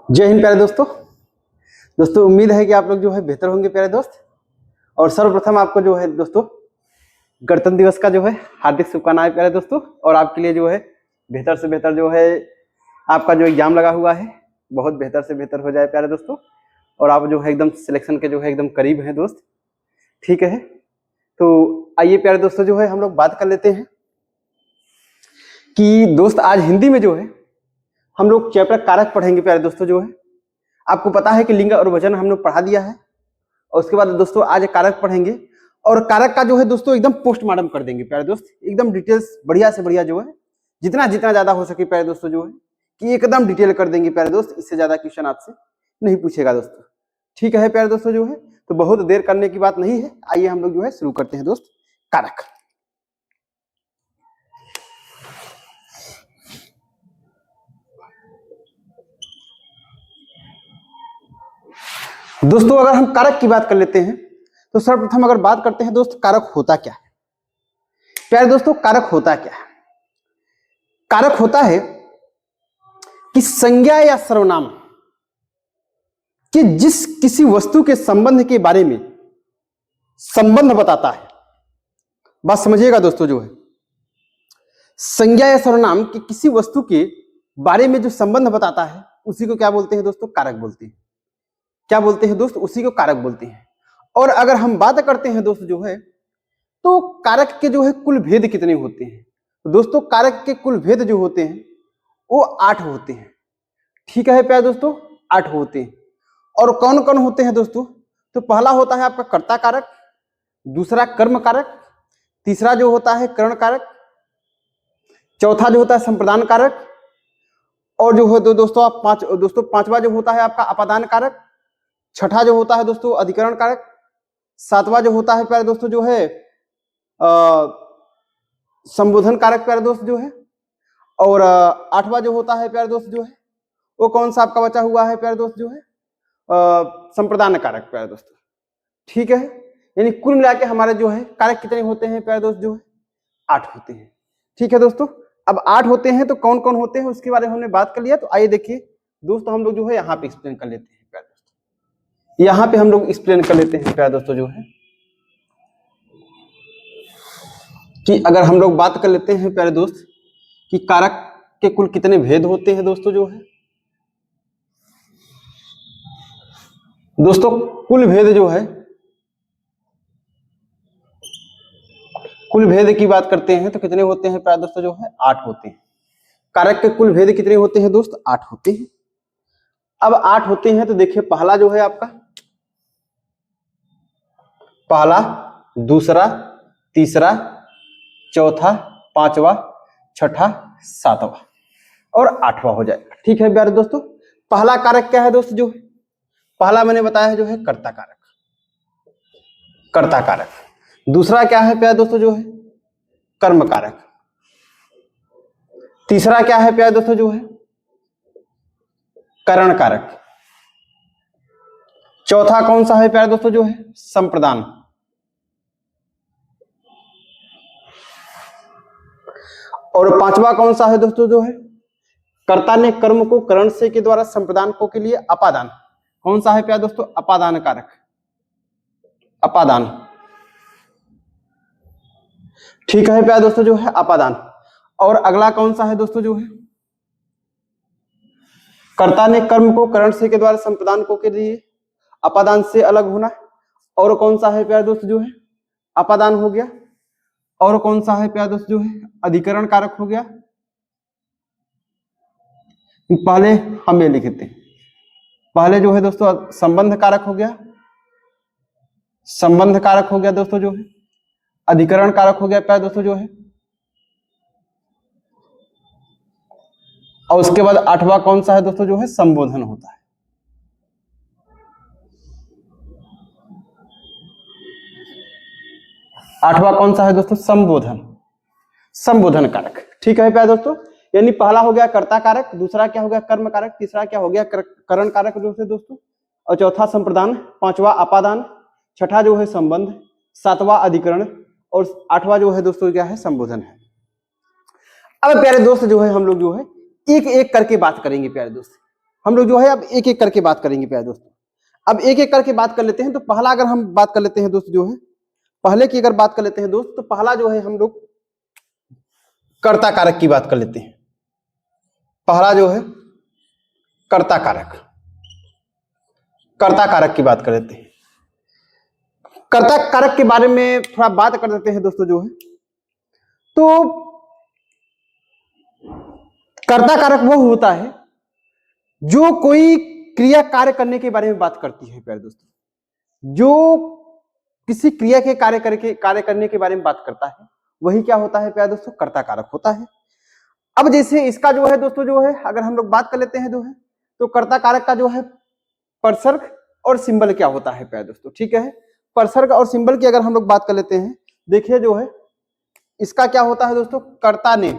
जय हिंद प्यारे दोस्तों उम्मीद है कि आप लोग जो है बेहतर होंगे प्यारे दोस्त। और सर्वप्रथम आपको जो है दोस्तों गणतंत्र दिवस का जो है हार्दिक शुभकामनाएं प्यारे दोस्तों। और आपके लिए जो है बेहतर से बेहतर जो है आपका जो एग्जाम लगा हुआ है बहुत बेहतर से बेहतर हो जाए प्यारे दोस्तों। और आप जो है एकदम सिलेक्शन के जो है एकदम करीब हैं दोस्त, ठीक है। तो आइए प्यारे दोस्तों जो है हम लोग बात कर लेते हैं कि दोस्त आज हिंदी में जो है हम लोग चैप्टर कारक पढ़ेंगे प्यारे दोस्तों। जो है आपको पता है कि लिंग और वचन हम लोग पढ़ा दिया है, और उसके बाद दोस्तों आज कारक पढ़ेंगे। और कारक का जो है दोस्तों एकदम पोस्टमार्टम कर देंगे प्यारे दोस्त, एकदम डिटेल्स बढ़िया से बढ़िया जो है जितना जितना ज्यादा हो सके प्यारे दोस्तों जो है कि एकदम डिटेल कर देंगे प्यारे दोस्त। इससे ज्यादा क्वेश्चन आपसे नहीं पूछेगा दोस्तों, ठीक है प्यारे दोस्तों जो है। तो बहुत देर करने की बात नहीं है, आइए हम लोग जो है शुरू करते हैं दोस्त कारक। दोस्तों अगर हम कारक की बात कर लेते हैं तो सर्वप्रथम अगर बात करते हैं दोस्त कारक होता क्या है। प्यारे दोस्तों कारक होता क्या है? कारक होता है कि संज्ञा या सर्वनाम कि जिस किसी वस्तु के संबंध के बारे में संबंध बताता है। बात समझिएगा दोस्तों जो है संज्ञा या सर्वनाम कि किसी वस्तु के बारे में जो संबंध बताता है उसी को क्या बोलते हैं दोस्तों? कारक बोलते हैं। क्या बोलते हैं दोस्त? उसी को कारक बोलते हैं। और अगर हम बात करते हैं दोस्त जो है तो कारक के जो है कुल भेद कितने होते हैं? तो दोस्तों कारक के कुल भेद जो होते हैं वो 8 होते हैं, ठीक है प्यारे दोस्तों, 8 होते हैं। और कौन कौन होते हैं दोस्तों? तो पहला होता है आपका कर्ता कारक, दूसरा कर्म कारक, तीसरा जो होता है करण कारक, चौथा जो होता है संप्रदान कारक, और जो है दोस्तों पांचवा जो होता है आपका अपादान कारक, छठा जो होता है दोस्तों अधिकरण कारक, सातवां जो होता है प्यारे दोस्तों जो है संबोधन कारक प्यारे दोस्त जो है, और आठवां जो होता है प्यारे दोस्त जो है वो कौन सा आपका बचा हुआ है प्यारे दोस्त जो है संप्रदान कारक प्यारे दोस्त, ठीक है। यानी कुल मिला के हमारे जो है कारक कितने होते हैं प्यारे दोस्त जो है 8 होते हैं, ठीक है दोस्तों। अब 8 होते हैं तो कौन कौन होते हैं उसके बारे में हमने बात कर लिया। तो आइए देखिए दोस्तों हम लोग जो है यहाँ पे एक्सप्लेन कर लेते हैं प्यारे दोस्तों, यहाँ पे हम लोग एक्सप्लेन कर लेते हैं प्यारे दोस्तों जो है कि अगर हम लोग बात कर लेते हैं प्यारे दोस्त कि कारक के कुल कितने भेद होते हैं दोस्तों जो है। दोस्तों कुल भेद जो है कुल भेद की बात करते हैं तो कितने होते हैं प्यारे दोस्तों जो है 8 होते हैं। कारक के कुल भेद कितने होते हैं दोस्त? 8 होते हैं। अब 8 होते हैं तो देखिए पहला जो है आपका पहला, दूसरा, तीसरा, चौथा, पांचवा, छठा, सातवां और 8वां हो जाएगा, ठीक है प्यारे दोस्तों। पहला कारक क्या है दोस्त? जो है पहला मैंने बताया है जो है कर्ता कारक, कर्ता कारक। दूसरा क्या है प्यारे दोस्तों जो है कर्म कारक। तीसरा क्या है प्यारे दोस्तों जो है करण कारक। चौथा कौन सा है प्यारे दोस्तों जो है संप्रदान। और पांचवा कौन सा है दोस्तों जो है कर्ता ने कर्म को करण से के द्वारा संप्रदान को के लिए अपादान। कौन सा है प्यारे दोस्तों? अपादान कारक, अपादान, ठीक है प्यारे दोस्तों जो है अपादान। और अगला कौन सा है दोस्तों जो है कर्ता ने कर्म को करण से के द्वारा संप्रदान को के लिए अपादान से अलग होना। और कौन सा है प्यारे दोस्त जो है अपादान हो गया। और कौन सा है प्यारे दोस्त जो है अधिकरण कारक हो गया। पहले हम ये लिखते हैं, पहले जो है दोस्तों संबंध कारक हो गया, संबंध कारक हो गया दोस्तों जो है, अधिकरण कारक हो गया प्यारे दोस्तों जो है। और उसके बाद 8वां कौन सा है दोस्तों जो है संबोधन होता है। आठवां कौन सा है दोस्तों? संबोधन, संबोधन कारक, ठीक है प्यारे दोस्तों। यानी पहला हो गया कर्ता कारक, दूसरा क्या हो गया कर्म कारक, तीसरा क्या हो गया करण कारक दोस्तों, और चौथा संप्रदान, पांचवा अपादान, छठा जो है संबंध, सातवां अधिकरण और 8वां जो है दोस्तों क्या है संबोधन है। अब प्यारे दोस्त जो है हम लोग जो है एक एक करके बात करेंगे प्यारे दोस्त। हम लोग जो है अब एक एक करके बात करेंगे प्यारे दोस्तों। अब एक एक करके बात कर लेते हैं। तो पहला अगर हम बात कर लेते हैं दोस्त जो है, पहले की अगर बात कर लेते हैं दोस्त, तो पहला जो है हम लोग कर्ता कारक की बात कर लेते हैं। पहला जो है कर्ता कारक, कर्ता कारक की बात कर लेते हैं। कर्ता कारक के बारे में थोड़ा बात कर देते हैं दोस्तों जो है। तो कर्ता कारक वो होता है जो कोई क्रिया कार्य करने के बारे में बात करती है प्यारे दोस्तों। जो किसी क्रिया के कार्य करने के बारे में बात करता है, वही क्या होता है प्यारे दोस्तों, कर्ता कारक होता है। अब जैसे इसका जो है दोस्तों जो है, अगर हम लोग बात कर लेते हैं जो है, तो कर्ता कारक का जो है परसर्ग और सिंबल क्या होता है प्यारे दोस्तों, ठीक है। परसर्ग और सिंबल की अगर हम लोग बात कर लेते हैं, देखिए जो है इसका क्या होता है दोस्तों, कर्ता ने,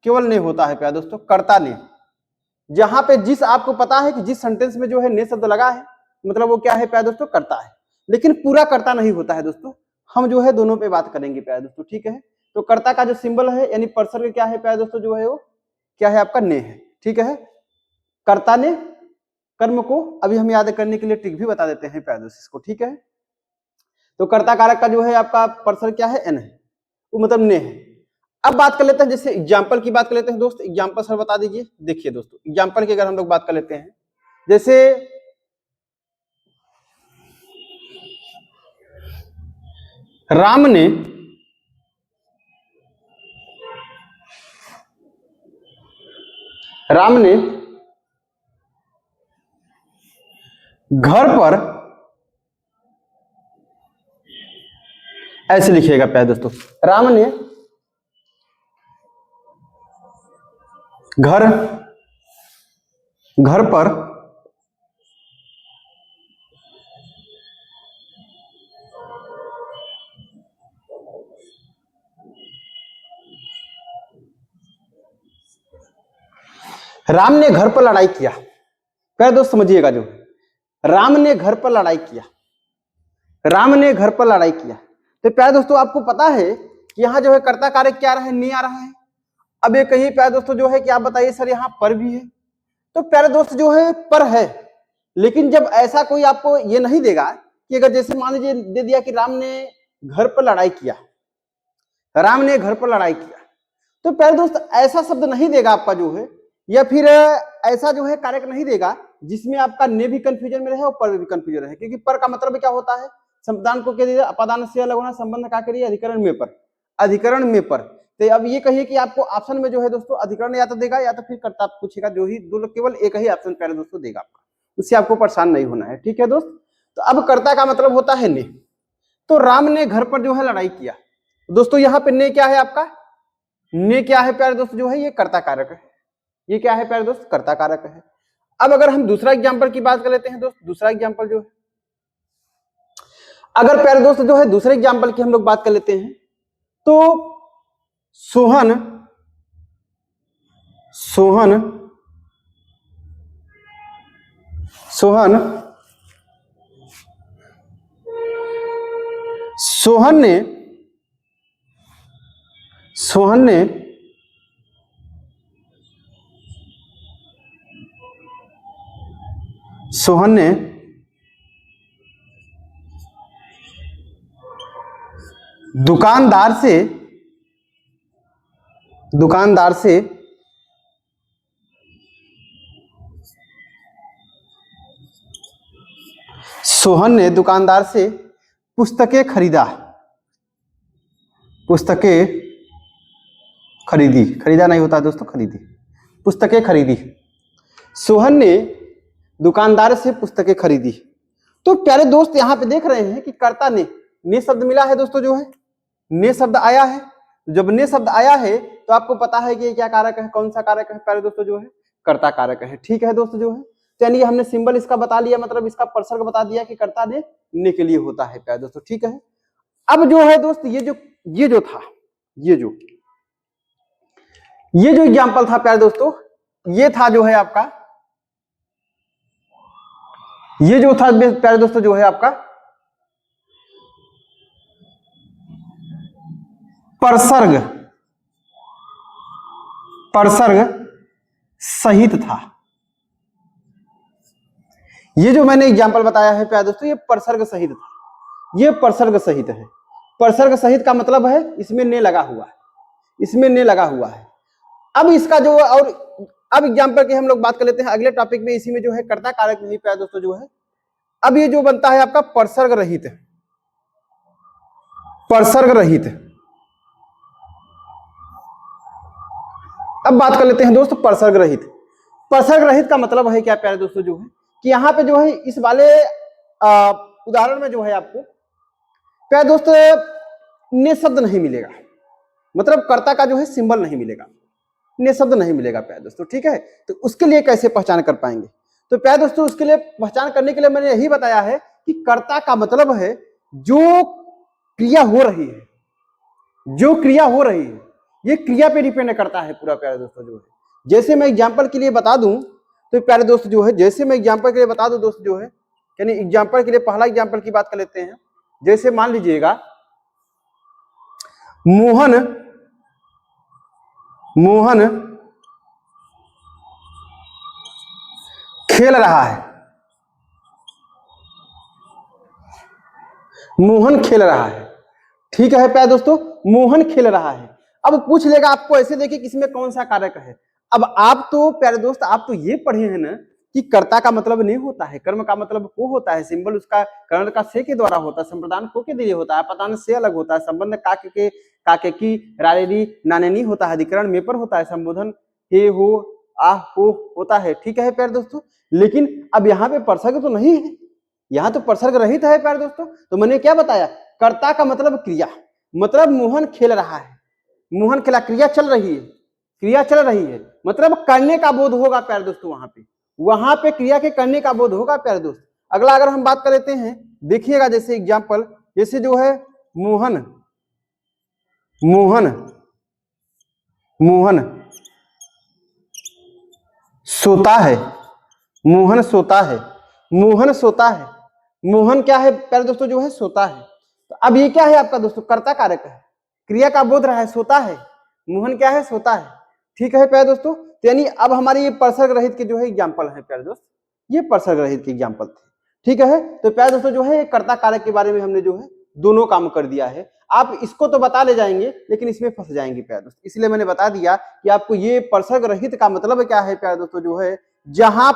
केवल ने होता है प्यारे दोस्तों, कर्ता ने। जहां पे जिस आपको पता है कि जिस सेंटेंस में जो है ने शब्द लगा है, मतलब वो क्या है प्यारे दोस्तों, कर्ता है। लेकिन पूरा कर्ता नहीं होता है दोस्तों। हम जो है दोनों पे बात करेंगे प्यारे दोस्तों, ठीक है। तो कर्ता का जो सिंबल है यानी परसर्ग क्या है प्यारे दोस्तों जो है, वो क्या है आपका, ने है, ठीक है। कर्ता ने कर्म को, अभी हम याद करने के लिए ट्रिक भी बता देते हैं प्यारे दोस्तों इसको, ठीक है। तो कर्ता कारक का जो है आपका परसर्ग क्या है, एन है, वो मतलब ने है। अब बात कर लेते हैं, जैसे एग्जाम्पल की बात कर लेते हैं दोस्त। एग्जाम्पल सर बता दीजिए। देखिए दोस्तों, एग्जाम्पल की अगर हम लोग बात कर लेते हैं, जैसे राम ने घर पर, ऐसे लिखिएगा प्यारे दोस्तों, राम ने घर पर राम ने घर पर लड़ाई किया। प्यारे दोस्त समझिएगा, जो राम ने घर पर लड़ाई किया, राम ने घर पर लड़ाई किया। तो प्यारे दोस्तों आपको पता है कि यहाँ जो है कर्ता कारक क्या आ रहा है, नहीं आ रहा है। अब ये कहिए प्यारे दोस्तों जो है कि आप बताइए सर यहाँ पर भी है। तो प्यारे दोस्त जो है पर है, लेकिन जब ऐसा कोई आपको ये नहीं देगा कि अगर जैसे मान लीजिए दे दिया कि राम ने घर पर लड़ाई किया, राम ने घर पर लड़ाई किया, तो प्यारे दोस्त ऐसा शब्द नहीं देगा आपका जो है, या फिर ऐसा जो है कारक नहीं देगा जिसमें आपका ने भी कंफ्यूजन में रहे और पर भी कंफ्यूजन रहे। क्योंकि पर का मतलब क्या होता है, संपदान को क्या दिया, अपादान से अलग होना, संबंध का करिए अधिकरण में पर, अधिकरण में पर। तो अब ये कहिए कि आपको ऑप्शन में जो है दोस्तों अधिकरण या तो देगा या तो फिर कर्ता पूछेगा, जो ही दो, केवल एक ही ऑप्शन प्यारे दोस्तों देगा आपका, उससे आपको परेशान नहीं होना है, ठीक है दोस्त। तो अब कर्ता का मतलब होता है ने। तो राम ने घर पर जो है लड़ाई किया, दोस्तों यहाँ पे ने क्या है आपका, ने क्या है प्यारे दोस्त जो है, ये कर्ता कारक है। ये क्या है प्यारे दोस्त, कर्ता कारक है। अब अगर हम दूसरा एग्जांपल की बात कर लेते हैं दोस्त, दूसरा एग्जांपल जो है, अगर प्यारे दोस्त जो है दूसरे एग्जांपल की हम लोग बात कर लेते हैं, तो सोहन सोहन सोहन सोहन ने सोहन ने सोहन ने दुकानदार से सोहन ने दुकानदार से पुस्तकें खरीदा, पुस्तकें खरीदी, खरीदा नहीं होता दोस्तों, खरीदी, पुस्तकें खरीदी। सोहन ने दुकानदार से पुस्तकें खरीदी। तो प्यारे दोस्त यहाँ पे देख रहे हैं कि कर्ता ने शब्द मिला है दोस्तों जो है, ने शब्द आया है। जब ने शब्द आया है तो आपको पता है कि ये क्या कारक है, कौन सा कारक है प्यारे दोस्तों जो है, कर्ता कारक है, ठीक है दोस्तों जो है। चलिए हमने सिंबल इसका बता लिया, मतलब इसका परसर्ग बता दिया कि कर्ता ने के लिए होता है प्यारे दोस्तों, ठीक है। अब जो है दोस्त ये जो था, ये जो एग्जाम्पल था प्यारे दोस्तों, ये था जो है आपका, ये जो था प्यारे दोस्तों जो है आपका परसर्ग सहित था, ये जो मैंने एग्जाम्पल बताया है प्यारे दोस्तों, ये परसर्ग सहित था, ये परसर्ग सहित है। परसर्ग सहित का मतलब है इसमें ने लगा हुआ है, इसमें ने लगा हुआ है। अब इसका जो और अब एग्जाम्पल की हम लोग बात कर लेते हैं अगले टॉपिक में, इसी में जो है कर्ता कारक नहीं प्यारे दोस्तों जो है। अब ये जो बनता है आपका परसर्ग रहित, परसर्ग रहित। अब बात कर लेते हैं दोस्त परसर्ग रहित। परसर्ग रहित का मतलब है क्या प्यारे दोस्तों जो है कि यहाँ पे जो है इस वाले उदाहरण में जो है आपको प्यारे दोस्त ने शब्द नहीं मिलेगा, मतलब कर्ता का जो है सिंबल नहीं मिलेगा, ने शब्द नहीं मिलेगा प्यारे दोस्तों, ठीक है। तो उसके लिए कैसे पहचान कर पाएंगे? तो प्यारे दोस्तों उसके लिए पहचान करने के लिए मैंने यही बताया है कि कर्ता का मतलब है जो क्रिया हो रही है, जो क्रिया हो रही है, ये क्रिया पे डिपेंड करता है पूरा प्यारे दोस्तों जो है। जैसे मैं एग्जांपल के लिए बता दूं तो प्यारे दोस्त जो है, जैसे मैं एग्जांपल के लिए बता दूं दोस्त जो है, यानी एग्जांपल के लिए पहला एग्जांपल की बात कर लेते हैं। जैसे मान लीजिएगा मोहन, मोहन खेल रहा है, मोहन खेल रहा है, ठीक है प्यारे दोस्तों, मोहन खेल रहा है। अब पूछ लेगा आपको ऐसे देखिए किसमें कौन सा कारक है। अब आप तो प्यारे दोस्त आप तो ये पढ़े हैं ना कि कर्ता का मतलब नहीं होता है, कर्म का मतलब को होता है, सिंबल उसका कर्ण का से के द्वारा होता है, संप्रदान को के दिए होता है, पतान से अलग होता है, संबंध काके की रारेरी नानेनी होता है, अधिकरण में पर होता है, संबोधन हे हो आह हो होता है, ठीक है प्यारे दोस्तों। लेकिन अब यहाँ पे परसर्ग तो नहीं है, यहाँ तो परसर्ग रहित है प्यारे दोस्तों। तो मैंने क्या बताया, कर्ता का मतलब क्रिया, मतलब मोहन खेल रहा है, मोहन खेला, क्रिया चल रही है, क्रिया चल रही है, मतलब करने का बोध होगा प्यारे दोस्तों, वहां पे क्रिया के करने का बोध होगा प्यारे दोस्त। अगला अगर हम बात कर लेते हैं, देखिएगा जैसे एग्जाम्पल, जैसे जो है मोहन, मोहन मोहन सोता है, मोहन सोता है, मोहन सोता है, मोहन क्या है प्यारे दोस्तों जो है सोता है। तो अब ये क्या है आपका दोस्तों, कर्ता कारक है, क्रिया का बोध रहा है, सोता है, मोहन क्या है सोता है, ठीक है प्यारे दोस्तों। तो यानी अब हमारे ये परसर्ग रहित के जो है एग्जाम्पल है प्यारे दोस्त, ये परसर्ग रहित के एग्जाम्पल थे, ठीक है। तो प्यारे दोस्तों जो है कर्ता कारक के बारे में हमने जो है दोनों काम कर दिया है। आप इसको तो बता ले जाएंगे लेकिन इसमें फंस जाएंगे प्यारे दोस्त, इसलिए मैंने बता दिया कि आपको ये परसर्ग रहित का मतलब क्या है प्यारे दोस्तों जो है, जहां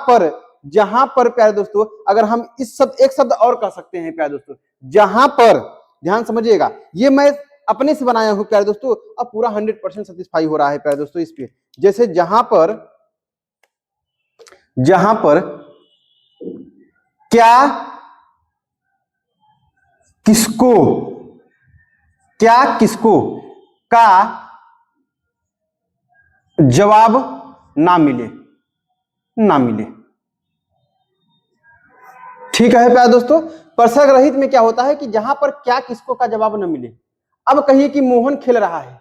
पर प्यारे दोस्तों अगर हम इस शब्द एक शब्द और कह सकते हैं प्यारे दोस्तों, जहां पर, ध्यान समझिएगा, ये मैं अपने से बनाया हूं प्यारे दोस्तों, अब पूरा 100% सेटिस्फाई हो रहा है प्यारे दोस्तों इस पे। जैसे जहां पर क्या किसको, क्या किसको का जवाब ना मिले, ना मिले, ठीक है प्यारे दोस्तों। परसर्ग रहित में क्या होता है कि जहां पर क्या किसको का जवाब न मिले। अब कहिए कि मोहन खेल रहा है,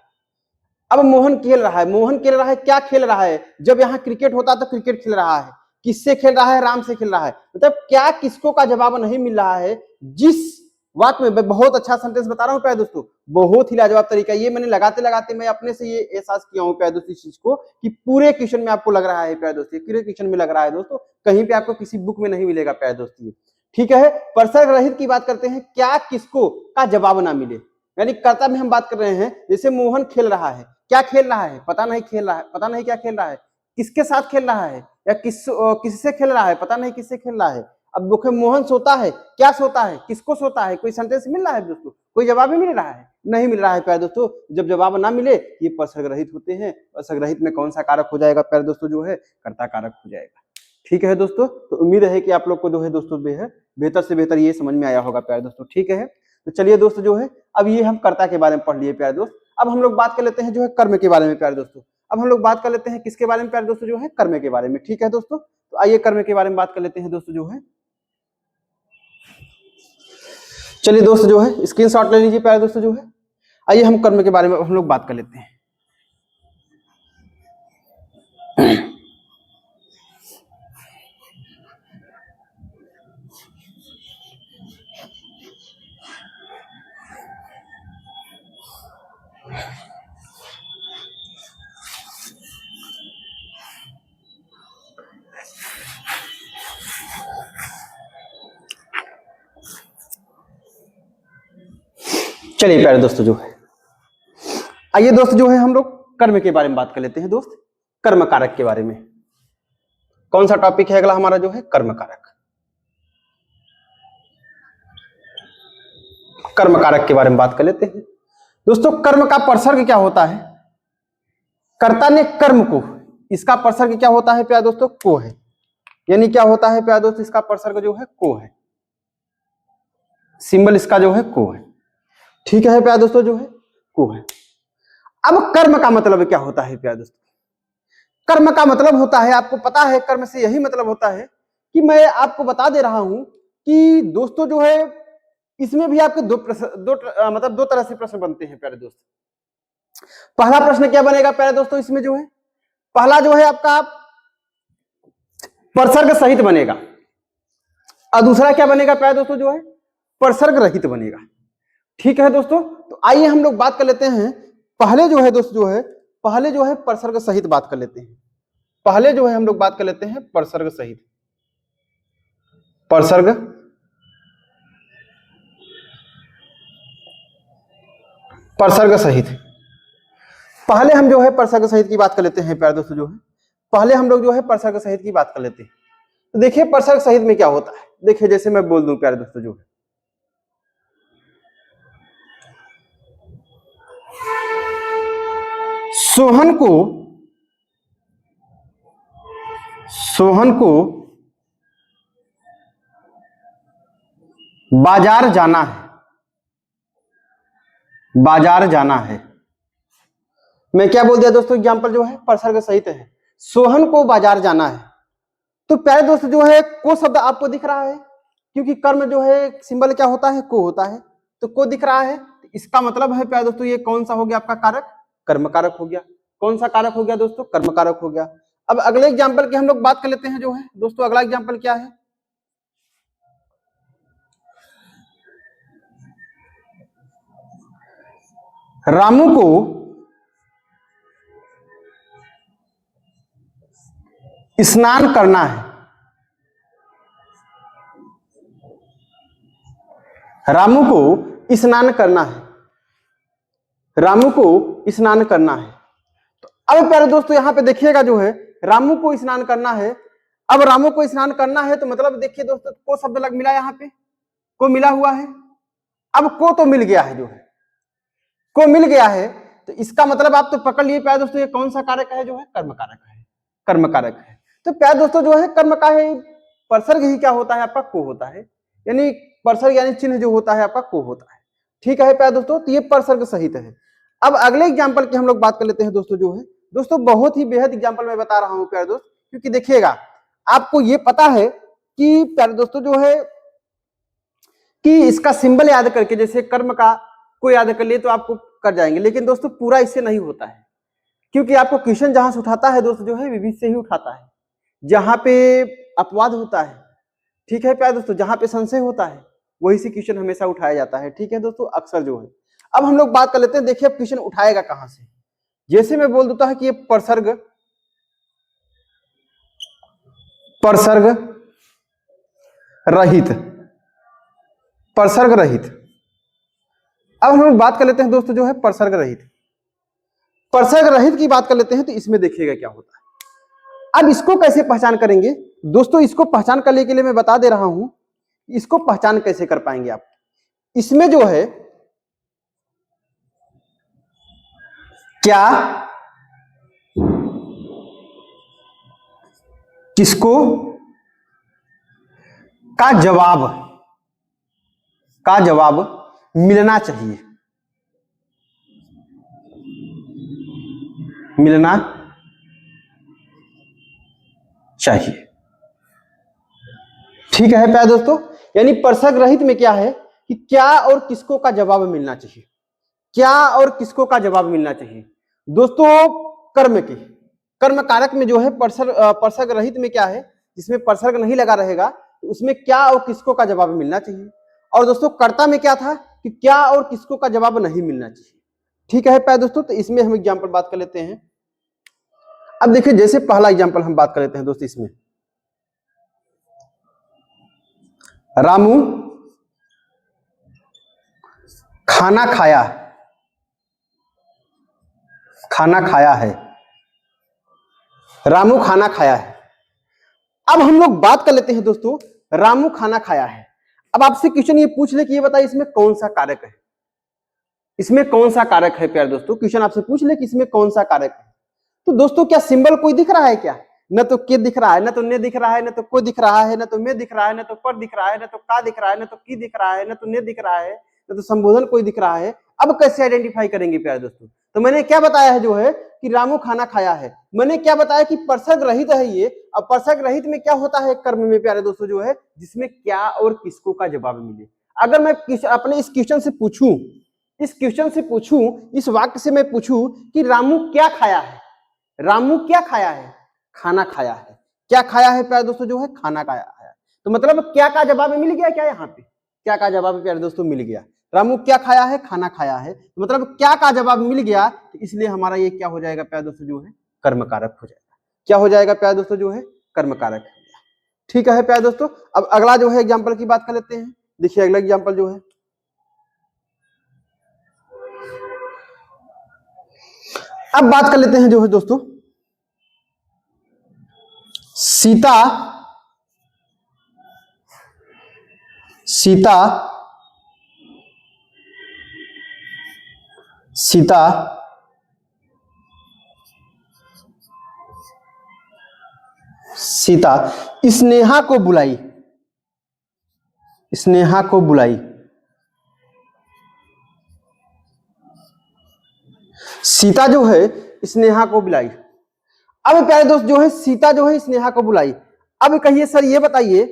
अब मोहन खेल रहा है, मोहन खेल रहा है, क्या खेल रहा है, जब यहाँ क्रिकेट होता तो क्रिकेट खेल रहा है, किससे खेल रहा है, राम से खेल रहा है, मतलब क्या किसको का जवाब नहीं मिल रहा है। जिस वाक्य में, बहुत अच्छा सेंटेंस बता रहा हूँ प्यारे दोस्तों, बहुत ही लाजवाब तरीका, ये मैंने लगाते लगाते मैं अपने से ये एहसास किया हूँ प्यारे दोस्तों इस चीज को, कि पूरे क्वेश्चन में आपको लग रहा है प्यारे दोस्तों, पूरे क्वेश्चन में लग रहा है दोस्तों, कहीं पे आपको किसी बुक में नहीं मिलेगा प्यारे दोस्तों, ठीक है। परसर्ग रहित की बात करते हैं, क्या किसको का जवाब ना मिले, यानी कर्ता में हम बात कर रहे हैं, जैसे मोहन खेल रहा है, क्या खेल रहा है, पता नहीं खेल रहा है, पता नहीं क्या खेल रहा है, किसके साथ खेल रहा है, या किससे खेल रहा है, पता नहीं किससे खेल रहा है। अब देखो मोहन सोता है, क्या सोता है, किसको सोता है, कोई सेंटेंस मिल रहा है दोस्तों, कोई जवाब ही मिल रहा है, नहीं मिल रहा है प्यारे दोस्तों। जब जवाब ना मिले ये परसर्ग रहित होते हैं। परसर्ग रहित में कौन सा कारक हो जाएगा प्यारे दोस्तों जो है, कर्ता कारक हो जाएगा, ठीक है दोस्तों। तो उम्मीद है कि आप लोग को जो है दोस्तों बेहतर से बेहतर ये समझ में आया होगा प्यारे दोस्तों, ठीक है। तो चलिए दोस्तों जो है, अब ये हम कर्ता के बारे में पढ़ लिए प्यारे दोस्त, अब हम लोग बात कर लेते हैं जो है कर्म के बारे में प्यारे दोस्तों। अब हम लोग बात कर लेते हैं किसके बारे में प्यारे दोस्तों जो है, कर्म के बारे में, ठीक है दोस्तों। तो आइए कर्म के बारे में बात कर लेते हैं दोस्तों जो है। चलिए दोस्त जो है स्क्रीनशॉट ले लीजिए प्यारे दोस्तों जो है। आइए हम कर्म के बारे में हम लोग बात कर लेते हैं। चलिए प्यारे दोस्तों जो है, आइए दोस्त जो है हम लोग कर्म के बारे में बात कर लेते हैं दोस्त, कर्म कारक के बारे में। कौन सा टॉपिक है अगला हमारा जो है, कर्म कारक। कर्म कारक के बारे में बात कर लेते हैं दोस्तों। कर्म का परसर्ग क्या होता है? कर्ता ने कर्म को, इसका परसर्ग क्या होता है प्यारे दोस्तों? को है। यानी क्या होता है प्यारे दोस्तों, इसका परसर्ग जो है को है, सिंबल इसका जो है को है। ठीक है प्यारे दोस्तों जो है को है। अब कर्म का मतलब क्या होता है प्यारे दोस्तों? कर्म का मतलब होता है, आपको पता है कर्म से यही मतलब होता है कि मैं आपको बता दे रहा हूं कि दोस्तों जो है इसमें भी आपके मतलब दो तरह से प्रश्न बनते हैं प्यारे दोस्त। पहला प्रश्न क्या बनेगा प्यारे दोस्तों इसमें जो है, पहला जो है आपका परसर्ग सहित बनेगा, और दूसरा क्या बनेगा प्यारे दोस्तों जो है, परसर्ग रहित बनेगा। ठीक है दोस्तों, तो आइए हम लोग बात कर लेते हैं। पहले जो है दोस्त जो है, पहले जो है परसर्ग सहित बात कर लेते हैं। पहले जो है हम लोग बात कर लेते हैं परसर्ग सहित, परसर्ग परसर्ग सहित। पहले हम जो है परसर्ग सहित की बात कर लेते हैं प्यारे दोस्तों जो है, पहले हम लोग जो है परसर्ग सहित की बात कर लेते हैं। तो देखिए परसर्ग सहित में क्या होता है, देखिए जैसे मैं बोल दूं प्यारे दोस्तों जो है, सोहन को बाजार जाना है, बाजार जाना है। मैं क्या बोल दिया दोस्तों, एग्जाम्पल जो है परसर्ग सहित है, सोहन को बाजार जाना है। तो प्यारे दोस्त जो है को शब्द आपको दिख रहा है, क्योंकि कर्म जो है सिंबल क्या होता है, को होता है, तो को दिख रहा है। इसका मतलब है प्यारे दोस्तों ये कौन सा हो गया आपका कारक, कर्म कारक हो गया। कौन सा कारक हो गया दोस्तों, कर्म कारक हो गया। अब अगले एग्जाम्पल की हम लोग बात कर लेते हैं जो है दोस्तों, अगला एग्जाम्पल क्या है, रामू को स्नान करना है, रामू को स्नान करना है, रामू को स्नान करना है। तो अब प्यारे दोस्तों यहां पे देखिएगा जो है, रामू को स्नान करना है। अब रामू को स्नान करना है तो मतलब देखिए दोस्तों को शब्द लग मिला, यहां पे को मिला हुआ है। अब को तो मिल गया है जो है, को मिल गया है, तो इसका मतलब आप तो पकड़ लिए प्यारे दोस्तों ये कौन सा कारक है जो है, कर्म कारक है, कर्म कारक है। तो प्यारे दोस्तों जो है कर्म का है परसर्ग ही क्या होता है आपका, को होता है। यानी परसर्ग यानी चिन्ह जो होता है आपका को होता है। ठीक है प्यारे दोस्तों, तो ये परसर्ग सहित है। अब अगले एग्जाम्पल की हम लोग बात कर लेते हैं दोस्तों जो है, दोस्तों बहुत ही बेहद एग्जाम्पल मैं बता रहा हूं प्यारे दोस्त, क्योंकि देखिएगा आपको ये पता है कि प्यारे दोस्तों जो है कि इसका सिंबल याद करके, जैसे कर्म का को याद कर लिए तो आपको कर जाएंगे, लेकिन दोस्तों पूरा इससे नहीं होता है, क्योंकि आपको क्वेश्चन जहां से उठाता है दोस्तों जो है विविध से ही उठाता है, जहां पे अपवाद होता है। ठीक है प्यारे दोस्तों, जहां पे संशय होता है वही से क्वेश्चन हमेशा उठाया जाता है। ठीक है दोस्तों, अक्सर जो है। अब हम लोग बात कर लेते हैं, देखिए अब क्वेश्चन उठाएगा कहां से। जैसे मैं बोल देता है कि ये परसर्ग, परसर्ग रहित, परसर्ग रहित। अब हम लोग बात कर लेते हैं दोस्तों जो है परसर्ग रहित, परसर्ग रहित की बात कर लेते हैं। तो इसमें देखिएगा क्या होता है। अब इसको कैसे पहचान करेंगे दोस्तों, इसको पहचान करने के लिए मैं बता दे रहा हूं, इसको पहचान कैसे कर पाएंगे आप। इसमें जो है क्या, किसको का जवाब, का जवाब मिलना चाहिए, मिलना चाहिए। ठीक है प्यारे दोस्तों, यानी परसर्ग रहित में क्या है कि क्या और किसको का जवाब मिलना चाहिए, क्या और किसको का जवाब मिलना चाहिए दोस्तों। कर्म की, कर्म कारक में जो है परसर्ग रहित में क्या है, जिसमें परसर्ग नहीं लगा रहेगा, तो उसमें क्या और किसको का जवाब मिलना चाहिए। और दोस्तों कर्ता में क्या था कि क्या और किसको का जवाब नहीं मिलना चाहिए। ठीक है प्यारे दोस्तों, तो इसमें हम एग्जाम्पल बात कर लेते हैं। अब देखिए जैसे पहला एग्जाम्पल हम बात कर लेते हैं दोस्तों, इसमें रामू खाना खाया, खाना खाया है, रामू खाना खाया है। अब हम लोग बात कर लेते हैं दोस्तों, रामू खाना खाया है। अब आपसे क्वेश्चन ये पूछ ले कि ये बताइए इसमें कौन सा कारक है, इसमें कौन सा कारक है प्यारे दोस्तों। क्वेश्चन आपसे पूछ ले कि इसमें कौन सा कारक है, तो दोस्तों क्या सिंबल कोई दिख रहा है क्या? न तो के दिख रहा है, न तो ने दिख रहा है, न तो को दिख रहा है, न तो में दिख रहा है, न तो पर दिख रहा है, न तो का दिख रहा है, न तो की दिख रहा है, न तो ने दिख रहा है, न तो संबोधन कोई दिख रहा है। अब कैसे आइडेंटिफाई करेंगे प्यारे दोस्तों? तो मैंने क्या बताया है जो है कि रामू खाना खाया है। मैंने क्या बताया कि परसर्ग रहित है ये। अब परसर्ग रहित में क्या होता है कर्म में प्यारे दोस्तों जो है, जिसमें क्या और किसको का जवाब मिले। अगर मैं अपने इस क्वेश्चन से पूछूं, इस वाक्य से मैं पूछूं कि रामू क्या खाया है, रामू क्या खाया है? खाना खाया है। क्या खाया है प्यारे दोस्तों जो है? खाना खाया है। तो मतलब क्या का जवाब मिल गया क्या? यहाँ पे क्या का जवाब प्यारे दोस्तों मिल गया। रामू क्या खाया है? खाना खाया है। तो मतलब क्या का जवाब मिल गया, तो इसलिए हमारा ये क्या हो जाएगा प्यारे दोस्तों जो है? कर्म कारक हो जाएगा। क्या हो जाएगा प्यारे दोस्तों जो है? कर्म कारक। ठीक है प्यारे दोस्तों। अब अगला जो है एग्जाम्पल की बात कर लेते हैं। देखिए अगला एग्जाम्पल जो है, अब बात कर लेते हैं जो है दोस्तों, सीता सीता सीता सीता स्नेहा को बुलाई, स्नेहा को बुलाई। सीता जो है स्नेहा को बुलाई। अब प्यारे दोस्त जो है सीता जो है स्नेहा को बुलाई। अब कहिए सर ये बताइए,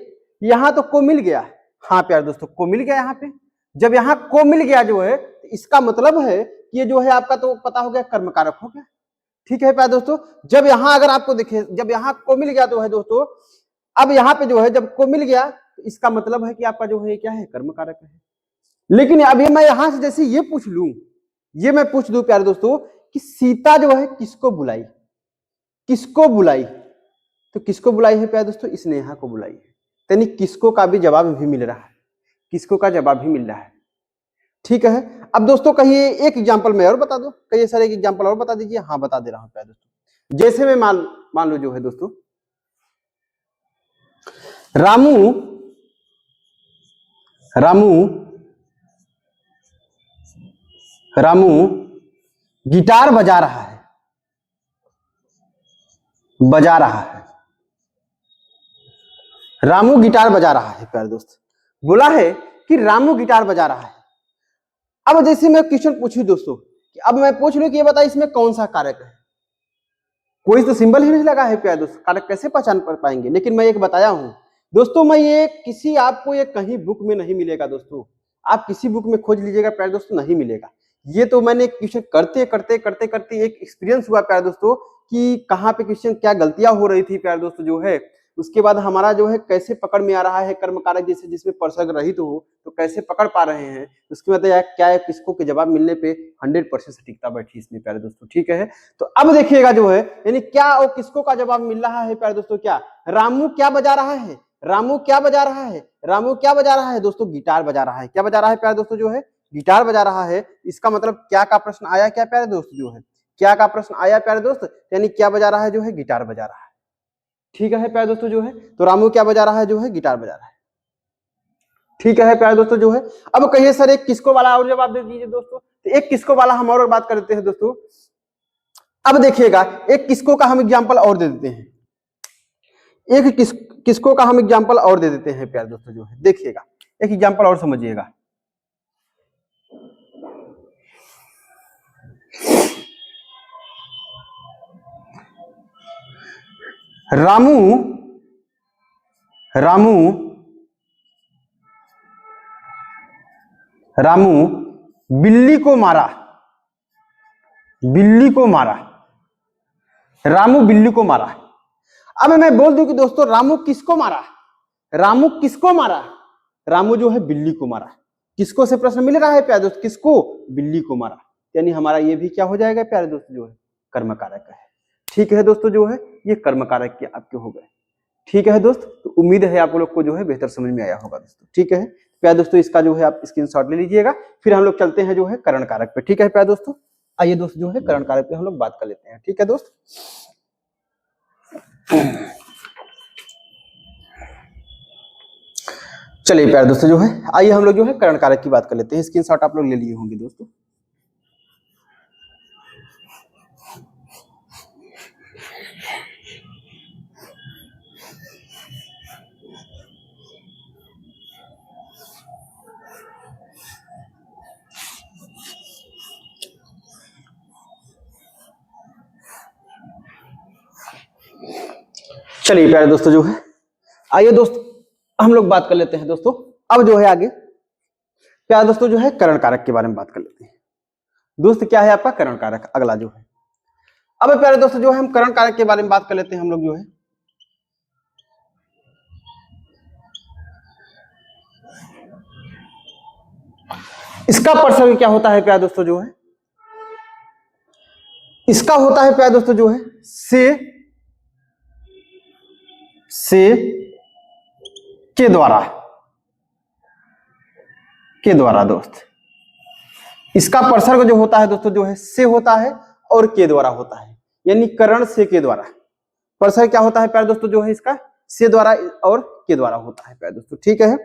यहां तो को मिल गया। हाँ प्यारे दोस्तों को मिल गया। यहाँ पे जब यहाँ को मिल गया जो है, तो इसका मतलब है कि ये जो है आपका तो पता हो गया कर्म कारक हो गया। ठीक है प्यारे दोस्तों। जब यहाँ अगर आपको देखे, जब यहाँ को मिल गया तो है दोस्तों, अब यहाँ पे जो है जब को मिल गया तो इसका मतलब है कि आपका जो है क्या है? कर्म कारक है। लेकिन अभी मैं यहां से जैसे ये पूछ लूं, ये मैं पूछ दूं प्यारे दोस्तों कि सीता जो है किसको बुलाई, किसको बुलाई, तो किसको बुलाई है प्यारे दोस्तों? स्नेहा को बुलाई है। यानी किसको का भी जवाब भी मिल रहा है, किसको का जवाब भी मिल रहा है। ठीक है। अब दोस्तों कहिए एक एग्जांपल मैं और बता दो, कहिए सर एक एग्जांपल और बता दीजिए। हाँ बता दे रहा हूं प्यारे दोस्तों। जैसे मैं मान लो जो है दोस्तों, रामू रामू रामू गिटार बजा रहा है, बजा रहा है। रामू गिटार बजा रहा है प्यारे दोस्त, बोला है कि रामू गिटार बजा रहा है। अब जैसे मैं क्वेश्चन पूछूं दोस्तों कि अब मैं पूछ लूं कि ये बताइए इसमें कौन सा कारक है। कोई तो सिंबल ही नहीं लगा है प्यारे दोस्त, कारक कैसे पहचान कर पाएंगे। लेकिन मैं एक बताया हूं दोस्तों, मैं ये किसी आपको ये कहीं बुक में नहीं मिलेगा दोस्तों। आप किसी बुक में खोज लीजिएगा प्यारे दोस्तों, नहीं मिलेगा। ये तो मैंने क्वेश्चन करते करते करते करते एक एक्सपीरियंस हुआ प्यारे दोस्तों कि कहाँ पे क्वेश्चन क्या गलतियां हो रही थी प्यारे दोस्तों जो है। उसके बाद हमारा जो है कैसे पकड़ में आ रहा है कर्म कारक जैसे जिसमें परसर्ग रहित हो तो कैसे पकड़ पा रहे हैं। उसके बाद क्या है, किसको के जवाब मिलने पे 100% सटीकता बैठी इसमें प्यारे दोस्तों। ठीक है। तो अब देखिएगा जो है यानी क्या और किसको का जवाब मिल रहा है प्यारे दोस्तों। क्या रामू क्या बजा रहा है, रामू क्या बजा रहा है, रामू क्या बजा रहा है दोस्तों? गिटार बजा रहा है। क्या बजा रहा है प्यारे दोस्तों जो है? गिटार बजा रहा है। इसका मतलब क्या का प्रश्न आया क्या प्यारे दोस्त जो है? क्या का प्रश्न आया प्यारे दोस्त, यानी क्या बजा रहा है जो है? गिटार बजा रहा है। ठीक है प्यारे दोस्तों जो है, तो रामू क्या बजा रहा है जो है? गिटार बजा रहा है। ठीक है प्यारे दोस्तों जो है। अब कहिए सर एक किसको वाला और जवाब दे दीजिए दोस्तों। तो एक किसको वाला हम और बात करते हैं दोस्तों। अब देखिएगा एक किसको का हम एग्जांपल और दे देते हैं, एक किसको का हम एग्जांपल और दे देते हैं प्यारे दोस्तों जो है। देखिएगा एक एग्जांपल और समझिएगा। रामू रामू रामू बिल्ली को मारा, बिल्ली को मारा। रामू बिल्ली को मारा। अब मैं बोल दूं कि दोस्तों रामू किसको मारा, रामू किसको मारा? रामू जो है बिल्ली को मारा। किसको से प्रश्न मिल रहा है प्यारे दोस्त? किसको? बिल्ली को मारा। यानी हमारा ये भी क्या हो जाएगा प्यारे दोस्त जो है? कर्म कारक है। ठीक है दोस्तों जो है ये कर्म कारक के आपके हो गए। ठीक है दोस्त, तो उम्मीद है आप लोग को जो है बेहतर समझ में आया होगा दोस्तों। ठीक है, प्यारे दोस्तों इसका जो है आप स्क्रीनशॉट ले लीजिएगा। फिर हम लोग चलते हैं जो है करण कारक पे। ठीक है प्यारे दोस्तों, आइए दोस्त जो है करण कारक पे हम लोग बात कर लेते हैं। ठीक है दोस्त, चलिए प्यारे दोस्तों जो है आइए हम लोग जो है करण कारक की बात कर लेते हैं। स्क्रीनशॉट आप लोग ले लिए होंगे दोस्तों। चलिए प्यारे दोस्तों जो है आइए दोस्त हम लोग बात कर लेते हैं दोस्तों। अब जो है आगे प्यारे दोस्तों जो है करण कारक के बारे में बात कर लेते हैं। दोस्त क्या है आपका करण कारक, अगला जो है। अब प्यारे दोस्तों जो है हम करण कारक के बारे में बात कर लेते हैं हम लोग जो है। इसका परसर्ग क्या होता है प्यारे दोस्तों जो है, इसका होता है प्यारे दोस्तों जो है से के द्वारा दोस्त। इसका परसर्ग जो होता है दोस्तों जो है से होता है और के द्वारा होता है, यानी करण से के द्वारा। परसर्ग क्या होता है प्यारे दोस्तों जो है इसका से द्वारा और के द्वारा होता है प्यारे दोस्तों। ठीक है,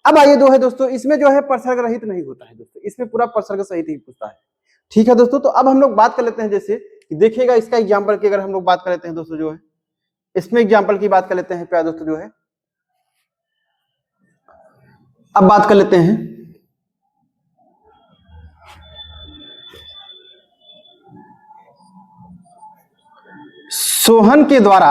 अब आइए जो है दोस्तों इसमें जो है परसर्ग रहित नहीं होता है दोस्तों, इसमें पूरा परसर्ग सहित ही पूछता है। ठीक है दोस्तों, तो अब हम लोग बात कर लेते हैं। जैसे देखिएगा इसका एग्जाम्पल की अगर हम लोग बात कर लेते हैं दोस्तों जो है, इसमें एग्जाम्पल की बात कर लेते हैं प्यारे दोस्तों जो है। अब बात कर लेते हैं सोहन के द्वारा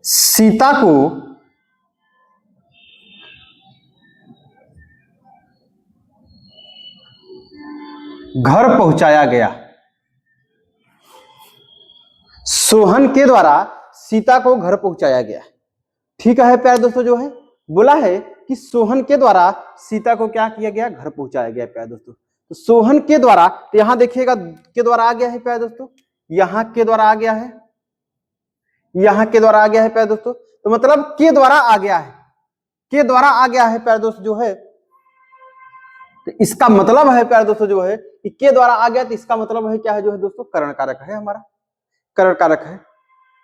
सीता को घर पहुंचाया गया। सोहन के द्वारा सीता को घर पहुंचाया गया। ठीक है प्यारे दोस्तों जो है बोला है कि सोहन के द्वारा सीता को क्या किया गया, घर पहुंचाया गया प्यारे दोस्तों। तो सोहन के द्वारा, तो यहां देखिएगा के द्वारा आ गया है प्यारे दोस्तों, यहां के द्वारा आ गया है, यहां के द्वारा आ गया है प्यारे दोस्तों। तो मतलब के द्वारा आ गया है, के द्वारा आ गया है प्यारे दोस्तों जो है। तो इसका मतलब है प्यारे दोस्तों जो है कि के द्वारा आ गया, तो इसका मतलब है क्या है जो है दोस्तों करण कारक है, हमारा करण कारक है।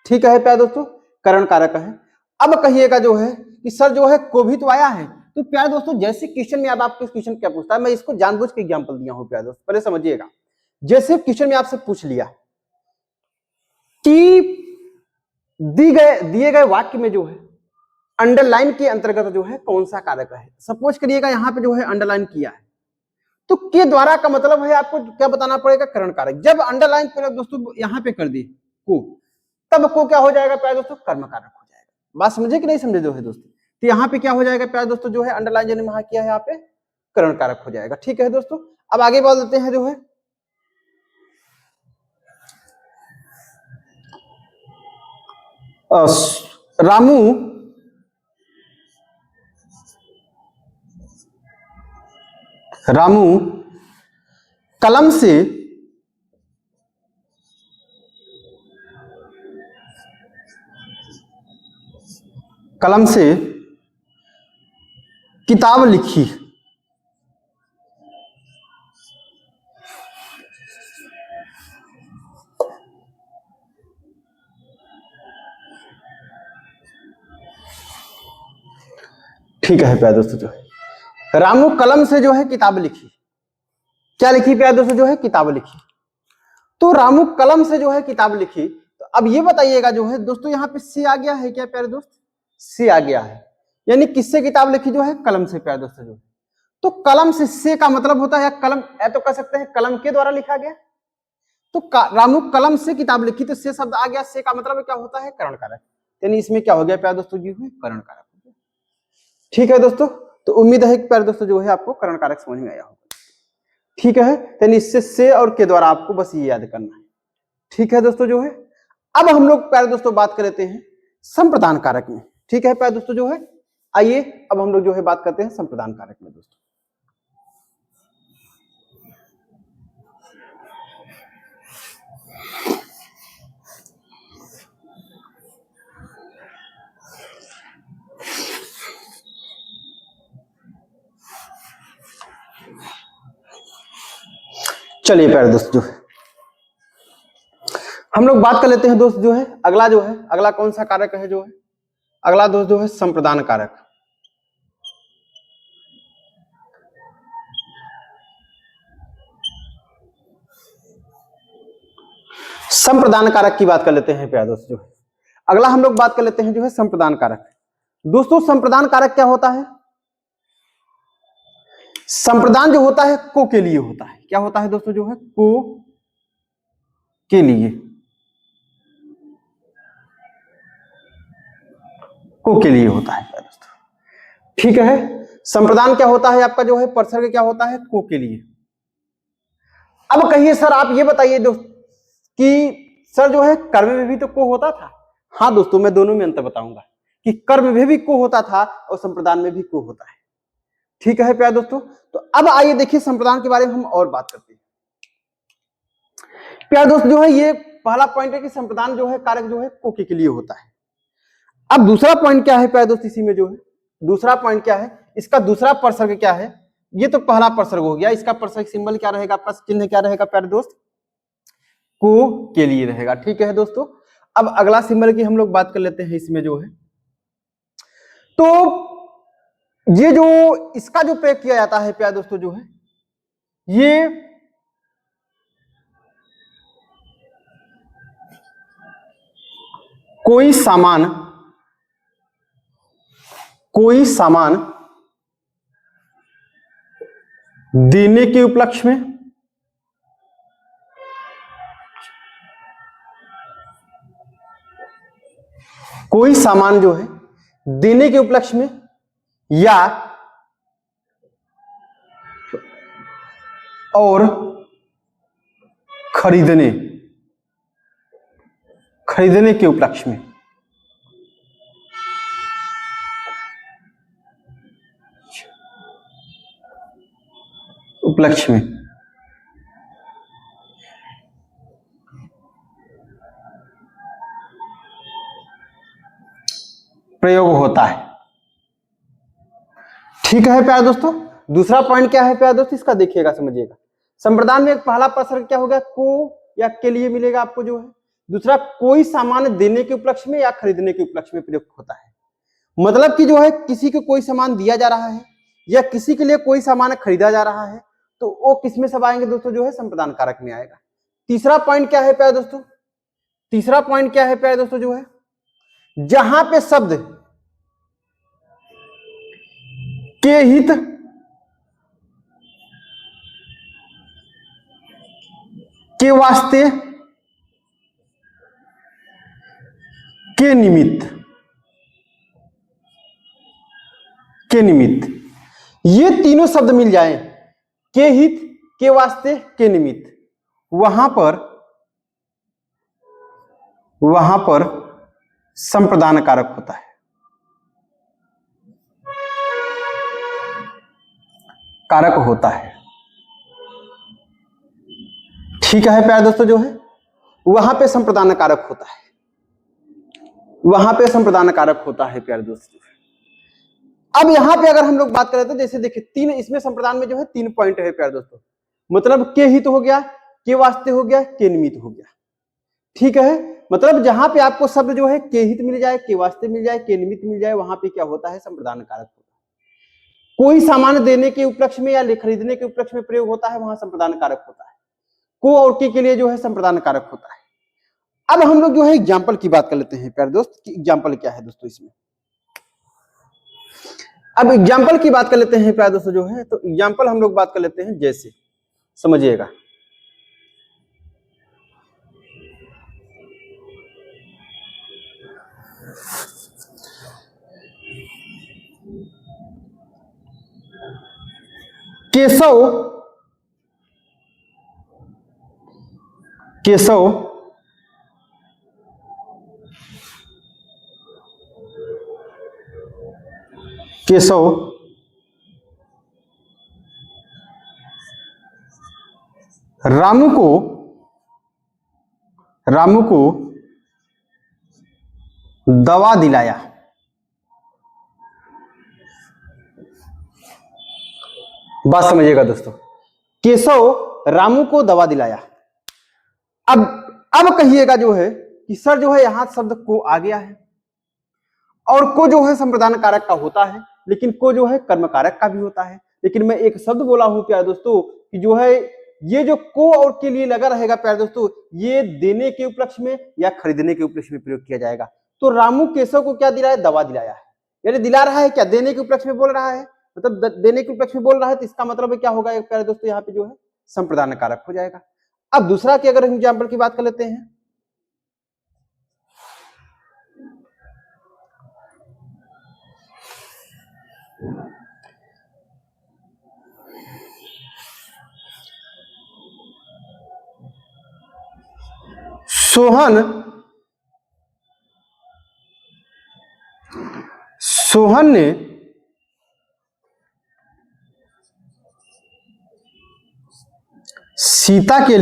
ठीक है प्यारे दोस्तों, करण कारक है। अब कहिएगा जो है कि सर जो है को भी तो आया है। तो प्यारे दोस्तों जैसे क्वेश्चन में अब आपके क्वेश्चन क्या पूछता है, मैं इसको जानबूझ के एग्जांपल दिया हूं प्यारे दोस्तों, पहले समझिएगा। जैसे क्वेश्चन में आपसे पूछ लिया कि दिए गए वाक्य में जो है अंडरलाइन के अंतर्गत जो है कौन सा कारक है। सपोज करिएगा यहां पे जो है अंडरलाइन किया है, तो के द्वारा का मतलब है आपको क्या बताना पड़ेगा, करण कारक। जब अंडरलाइन पर दोस्तों यहां पे कर दी को, तब को क्या हो जाएगा प्यारे दोस्तों, कर्म कारक हो जाएगा। बात समझे कि नहीं समझे जो है दोस्तों। तो यहाँ पे क्या हो जाएगा प्यारे दोस्तों जो है अंडरलाइन जिन्हें वहां किया है यहाँ पे करण कारक हो जाएगा। ठीक है दोस्तों, अब आगे बढ़ देते हैं जो है रामू कलम से किताब लिखी। ठीक है प्यारे दोस्तों जो है रामू कलम से जो है किताब लिखी। क्या लिखी प्यारे दोस्तों जो है, किताब लिखी। तो रामू कलम से जो है किताब लिखी। तो अब ये बताइएगा जो है दोस्तों यहाँ पे से आ गया है क्या प्यारे दोस्त, से आ गया है, यानी किससे किताब लिखी जो है, कलम से प्यारे दोस्तों जो है। तो कलम से का मतलब होता है कलम, या तो कह सकते हैं कलम के द्वारा लिखा गया। तो रामू कलम से किताब लिखी, तो से शब्द आ गया, से का मतलब क्या होता है, करण कारक। यानी इसमें क्या हो गया प्यारे दोस्तों जी, हुए करण कारक हो गया। ठीक है दोस्तों, तो उम्मीद है कि प्यारे दोस्तों जो है आपको करण कारक समझ में आया होगा। ठीक है, यानी इससे से और के द्वारा आपको बस ये याद करना है। ठीक है दोस्तों जो है, अब हम लोग प्यारे दोस्तों बात कर लेते हैं संप्रदान कारक में। ठीक है प्यारे दोस्तों जो है, आइए अब हम लोग जो है बात करते हैं संप्रदान कारक में दोस्तों। चलिए प्यारे दोस्त, जो है हम लोग बात कर लेते हैं दोस्त, जो है अगला कौन सा कारक है, जो है अगला दोस्त जो है संप्रदान कारक। संप्रदान कारक की बात कर लेते हैं प्यारे दोस्त, जो है अगला हम लोग बात कर लेते हैं जो है संप्रदान कारक। दोस्तों संप्रदान कारक क्या होता है? संप्रदान जो होता है को के लिए होता है। क्या होता है दोस्तों? जो है को के लिए, को के लिए होता है दोस्तों। ठीक है, संप्रदान क्या होता है आपका? जो है परसर्ग क्या होता है? को के लिए। अब कहिए सर आप ये बताइए दोस्त कि सर जो है कर्म में भी तो को होता था। हाँ दोस्तों, मैं दोनों में अंतर बताऊंगा कि कर्म में भी को होता था और संप्रदान में भी को होता है। ठीक है प्यारे दोस्तों, तो अब आइए देखिए संप्रदान के बारे में हम और बात करते हैं। प्यारे दोस्त जो है ये पहला पॉइंट है कि संप्रदान जो है कारक जो है को के लिए होता है। अब दूसरा पॉइंट क्या है प्यारे दोस्त? इसी में जो है दूसरा पॉइंट क्या है, इसका दूसरा परसर्ग क्या है? ये तो पहला परसर्ग हो गया, इसका परसर्ग सिंबल क्या रहेगा आपका? चिन्ह क्या रहेगा प्यारे दोस्त? को के लिए रहेगा। ठीक है दोस्तों, अब अगला सिंबल की हम लोग बात कर लेते हैं। इसमें जो है तो ये जो इसका जो प्रयोग किया जाता है प्यारे दोस्तों, जो है ये कोई सामान देने के उपलक्ष्य में कोई सामान जो है देने के उपलक्ष्य में या और खरीदने के उपलक्ष्य में प्रयोग होता है। ठीक है प्यारे दोस्तों, दूसरा पॉइंट क्या है प्यारे दोस्तों? इसका देखिएगा, समझिएगा। संप्रदान में एक पहला परसर्ग क्या होगा? को या के लिए मिलेगा आपको जो है। दूसरा कोई सामान देने के उपलक्ष्य में या खरीदने के उपलक्ष्य में प्रयोग होता है। मतलब कि जो है किसी को कोई सामान दिया जा रहा है या किसी के लिए कोई सामान खरीदा जा रहा है, तो वो किस में सब आएंगे दोस्तों? जो है संप्रदान कारक में आएगा। तीसरा पॉइंट क्या है प्यारे दोस्तों? तीसरा पॉइंट क्या है प्यारे दोस्तों? जो है जहां पे शब्द के हित के वास्ते के निमित्त ये तीनों शब्द मिल जाएं, के हित, के वास्ते, के निमित्त, वहां पर संप्रदान कारक होता है। कारक होता है। ठीक है प्यारे दोस्तों, जो है वहां पे संप्रदान कारक होता है, वहां पे संप्रदान कारक होता है प्यारे दोस्तों। अब यहां पे अगर हम लोग बात करें तो जैसे देखिए तीन, इसमें संप्रदान में जो है 3 पॉइंट है प्यारे दोस्तों। मतलब के हित हो गया, के वास्ते हो गया, के निमित्त हो गया। ठीक है, मतलब जहां पे आपको शब्द जो है के हित मिल जाए, के वास्ते मिल जाए, के निमित्त मिल जाए, वहां पे क्या होता है? संप्रदान कारक होता है। कोई सामान देने के उपलक्ष्य में या खरीदने के उपलक्ष्य में प्रयोग होता है, वहां संप्रदान कारक होता है। को और के लिए जो है संप्रदान कारक होता है। अब हम लोग जो है एग्जाम्पल की बात कर लेते हैं प्यारे दोस्त कि एग्जाम्पल क्या है दोस्तों इसमें। अब एग्जाम्पल की बात कर लेते हैं प्यारे दोस्तों, जो है तो एग्जाम्पल हम लोग बात कर लेते हैं। जैसे समझिएगा, केशव रामू को दवा दिलाया। बात समझिएगा दोस्तों, केशव रामू को दवा दिलाया। अब कहिएगा जो है कि सर जो है यहां शब्द को आ गया है, और को जो है संप्रदान कारक का होता है, लेकिन को जो है कर्म कारक का भी होता है। लेकिन मैं एक शब्द बोला हूं प्यारे दोस्तों कि जो है ये जो को और के लिए लगा रहेगा प्यारे दोस्तों, ये देने के उपलक्ष्य में या खरीदने के उपलक्ष्य में प्रयोग किया जाएगा। तो रामू केशव को क्या दिलाया? दवा दिलाया है। यानी दिला रहा है क्या? देने के उपलक्ष्य में बोल रहा है, मतलब देने के उपलक्ष्य में बोल रहा है, तो इसका मतलब क्या होगा प्यारे दोस्तों, यहाँ पे जो है संप्रदान कारक हो जाएगा। अब दूसरा की अगर एग्जाम्पल की बात कर लेते हैं, सोहन ने सीता के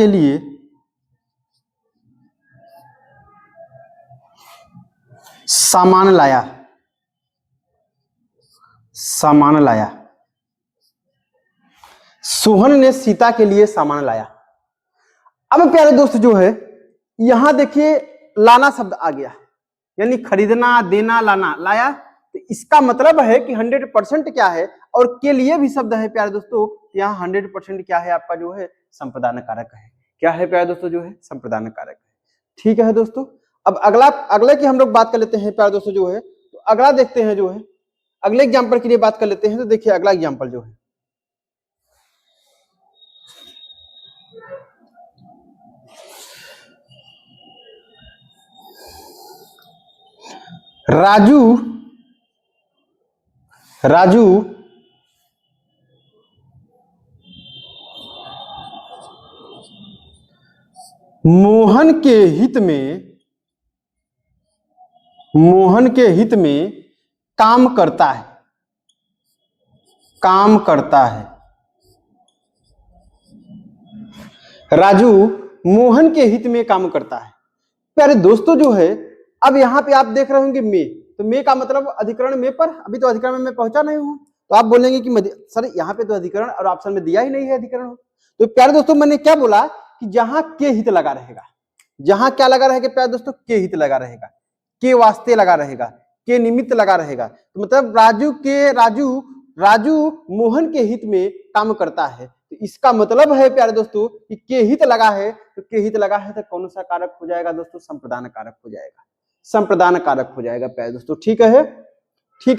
लिए सामान लाया। सोहन ने सीता के लिए सामान लाया। अब प्यारे दोस्त जो है यहां देखिए लाना शब्द आ गया, यानी खरीदना, देना, लाना, लाया। तो इसका मतलब है कि 100% क्या है, और के लिए भी शब्द है प्यारे दोस्तों, यहाँ 100% क्या है आपका जो है संप्रदान कारक है। क्या है प्यारे दोस्तों? जो है संप्रदान कारक है। ठीक है दोस्तों, अब अगले की हम लोग बात कर लेते हैं प्यारे दोस्तों जो है, तो अगला देखते हैं जो है, अगले एग्जाम्पल के लिए बात कर लेते हैं। तो देखिए अगला एग्जाम्पल जो है, राजू मोहन के हित में काम करता है। राजू मोहन के हित में काम करता है। प्यारे दोस्तों जो है अब यहाँ पे आप देख रहे होंगे मे, तो मे का मतलब अधिकरण में पर, अभी तो अधिकरण में मैं पहुंचा नहीं हूं, तो आप बोलेंगे कि सर यहाँ पे तो अधिकरण और ऑप्शन में दिया ही नहीं है अधिकरण। तो प्यारे दोस्तों मैंने क्या बोला कि जहां के हित लगा रहेगा, जहां क्या लगा रहेगा प्यारे दोस्तों? के हित लगा रहेगा, के वास्ते लगा रहेगा, के निमित्त लगा रहेगा। तो मतलब राजू मोहन के हित में काम करता है। तो इसका मतलब है प्यारे दोस्तों कि के हित लगा है, तो के हित लगा है तो कौन सा कारक हो जाएगा दोस्तों? संप्रदान कारक हो जाएगा, संप्रदान कारक हो जाएगा प्यारे दोस्तों। ठीक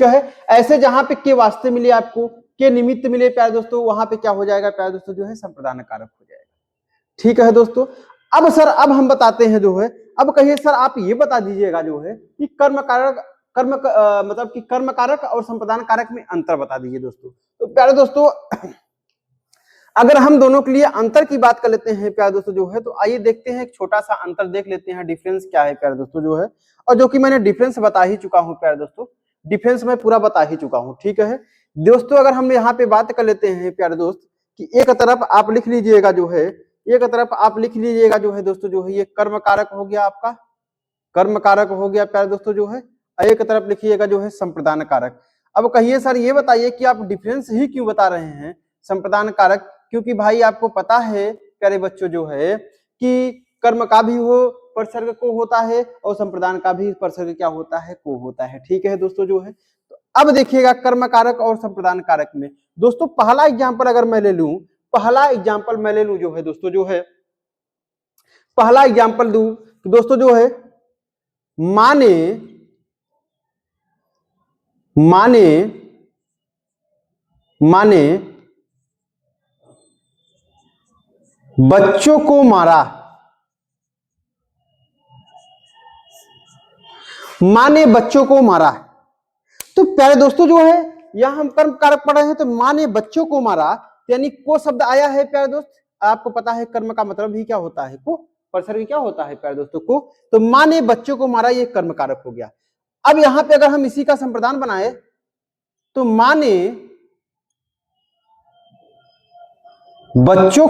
है। ऐसे जहां पे के वास्ते मिले आपको, के निमित्त मिले प्यारे दोस्तों, वहां पे क्या हो जाएगा प्यारे दोस्तों? जो है संप्रदान कारक हो जाएगा। ठीक है दोस्तों, अब सर अब हम बताते हैं जो है, अब कहिए सर आप ये बता दीजिएगा जो है कि मतलब कि कर्म कारक और संप्रदान कारक में अंतर बता दीजिए दोस्तों। तो प्यारे दोस्तों अगर हम दोनों के लिए अंतर की बात कर लेते हैं प्यारे दोस्तों जो है, तो आइए देखते हैं एक छोटा सा अंतर देख लेते हैं, डिफरेंस क्या है प्यारे दोस्तों जो है, और जो कि मैंने डिफरेंस बता ही चुका हूं प्यारे दोस्तों, डिफरेंस मैं पूरा बता ही चुका हूं। ठीक है दोस्तों, अगर हम यहाँ पे बात कर लेते हैं प्यारे दोस्त कि एक तरफ आप लिख लीजिएगा जो है, एक तरफ आप लिख लीजिएगा जो है दोस्तों जो है ये कर्म कारक हो गया, आपका कर्म कारक हो गया प्यारे दोस्तों जो है, एक तरफ लिखिएगा जो है संप्रदान कारक। अब कहिए सर ये बताइए कि आप डिफरेंस ही क्यों बता रहे हैं संप्रदान कारक? क्योंकि भाई आपको पता है प्यारे बच्चों जो है कि कर्म का भी हो परसर्ग को होता है, और संप्रदान का भी परसर्ग क्या होता है? को होता है। ठीक है दोस्तों जो है, तो अब देखिएगा कर्म कारक और संप्रदान कारक में दोस्तों पहला एग्जाम्पल अगर मैं ले लूं, जो है दोस्तों जो है, पहला एग्जाम्पल दूं तो दोस्तों जो है माने बच्चों को मारा, माने बच्चों को मारा। तो प्यारे दोस्तों जो है यहां हम कर्म कारक पढ़ रहे हैं, तो माने बच्चों को मारा, यानी को शब्द आया है प्यारे दोस्त। आपको पता है कर्म का मतलब ही क्या होता है? को। परसर्ग क्या होता है प्यारे दोस्तों? को। तो माने बच्चों को मारा, ये कर्म कारक हो गया। अब यहां पे अगर हम इसी का संप्रदान बनाए तो माने बच्चों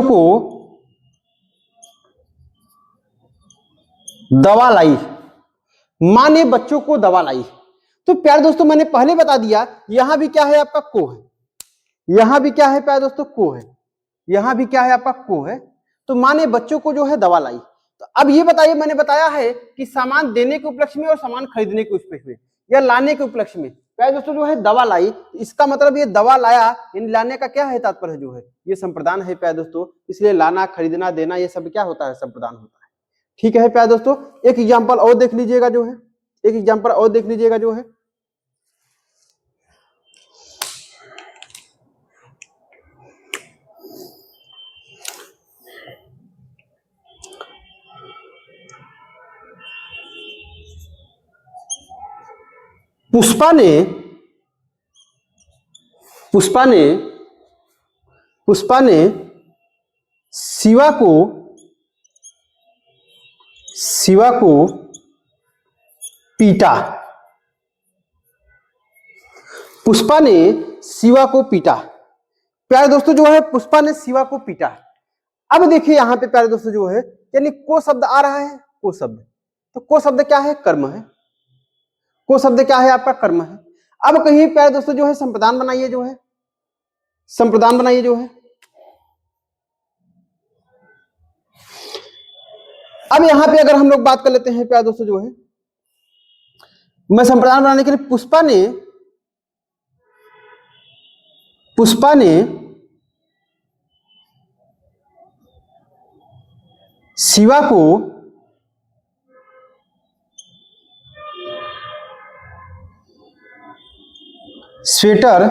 को दवा लाई, माँ ने बच्चों को दवा लाई। तो प्यारे दोस्तों मैंने पहले बता दिया, यहां भी क्या है आपका को है, यहां भी क्या है प्यारे दोस्तों को है, यहां भी क्या है आपका को है। तो माने बच्चों को जो है दवा लाई। तो अब ये बताइए, मैंने बताया है कि सामान देने के उपलक्ष्य में और सामान खरीदने के उपलक्ष्य में या लाने के उपलक्ष्य में प्यारे दोस्तों जो है दवा लाई, इसका मतलब ये दवा लाया, इन लाने का क्या है तात्पर्य जो है ये संप्रदान है प्यारे दोस्तों। इसलिए लाना, खरीदना, देना ये सब क्या होता है, संप्रदान होता है। ठीक है प्यारे दोस्तों, एक एग्जाम्पल और देख लीजिएगा जो है, एक एग्जाम्पल और देख लीजिएगा जो है, पुष्पा ने पुष्पा ने पुष्पा ने शिवा को पीटा। पुष्पा ने शिवा को पीटा। प्यारे दोस्तों जो है पुष्पा ने शिवा को पीटा। अब देखिए यहां पे प्यारे दोस्तों जो है यानी को शब्द आ रहा है, को शब्द, तो को शब्द क्या है, कर्म है। को शब्द क्या है आपका, कर्म है। अब कहिए प्यारे दोस्तों जो है संप्रदान बनाइए, जो है संप्रदान बनाइए जो है। अब यहां पे अगर हम लोग बात कर लेते हैं प्यारे दोस्तों जो है, मैं संप्रदान बनाने के लिए पुष्पा ने शिवा को स्वेटर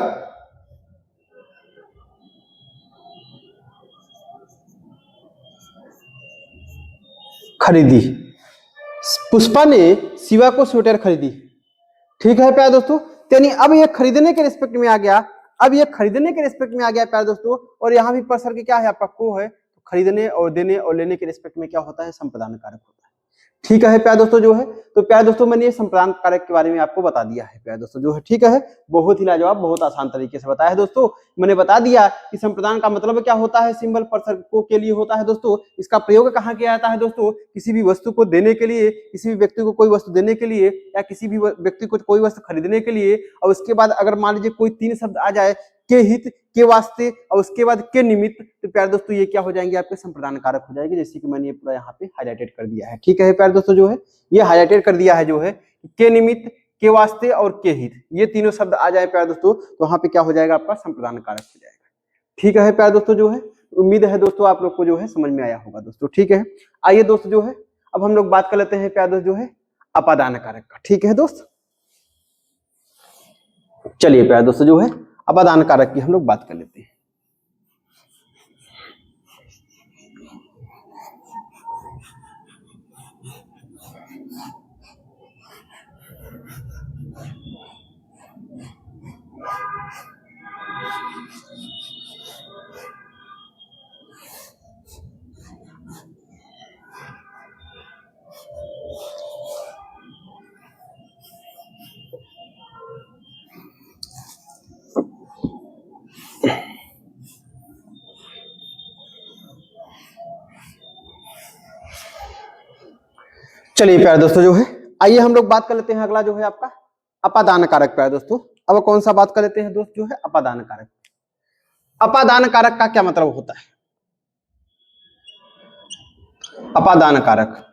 खरीदी। पुष्पा ने शिवा को स्वेटर खरीदी। ठीक है प्यारे दोस्तों, यानी अब ये खरीदने के रिस्पेक्ट में आ गया, अब ये खरीदने के रिस्पेक्ट में आ गया प्यारे दोस्तों। और यहाँ भी परसर क्या है आपका को है, तो खरीदने और देने और लेने के रिस्पेक्ट में क्या होता है, संप्रदान कारक होता है। ठीक है प्यारे दोस्तों जो है, तो प्यारे दोस्तों मैंने ये संप्रदान कारक के बारे में आपको बता दिया है प्यारे दोस्तों जो है। ठीक है, बहुत ही लाजवाब, बहुत आसान तरीके से बताया है दोस्तों। मैंने बता दिया कि संप्रदान का मतलब क्या होता है, सिंबल परसर को के लिए होता है दोस्तों। इसका प्रयोग कहाँ किया जाता है दोस्तों, किसी भी वस्तु को देने के लिए, किसी भी व्यक्ति को कोई वस्तु देने के लिए, या किसी भी व्यक्ति को कोई वस्तु खरीदने के लिए। और उसके बाद अगर मान लीजिए कोई तीन शब्द आ जाए, के हित, के वास्ते और उसके बाद के निमित्त, तो प्यारे दोस्तों ये क्या हो जाएंगे, आपके संप्रदान कारक हो जाएंगे, जैसे कि मैंने ये पूरा यहाँ पे हाईलाइटेड कर दिया है। ठीक है प्यारे दोस्तों जो है, ये हाईलाइटेड कर दिया है जो है, के निमित्त, के वास्ते और के हित, ये तीनों शब्द आ जाए प्यारे दोस्तों, तो वहां पे क्या हो जाएगा, आपका संप्रदान कारक हो जाएगा। ठीक है प्यारे दोस्तों जो है, उम्मीद है दोस्तों आप लोग को जो है समझ में आया होगा दोस्तों। ठीक है, आइए दोस्तों जो है अब हम लोग बात कर लेते हैं प्यारे दोस्त जो है अपादान कारक का। ठीक है दोस्त, चलिए प्यारे दोस्तों जो है अपादान कारक की हम लोग बात कर लेते हैं। चलिए प्यारे दोस्तों जो है, आइए हम लोग बात कर लेते हैं अगला जो है आपका अपादान कारक। प्यारे दोस्तों अब कौन सा बात कर लेते हैं दोस्त जो है अपादान कारक। अपादान कारक का क्या मतलब होता है, अपादान कारक,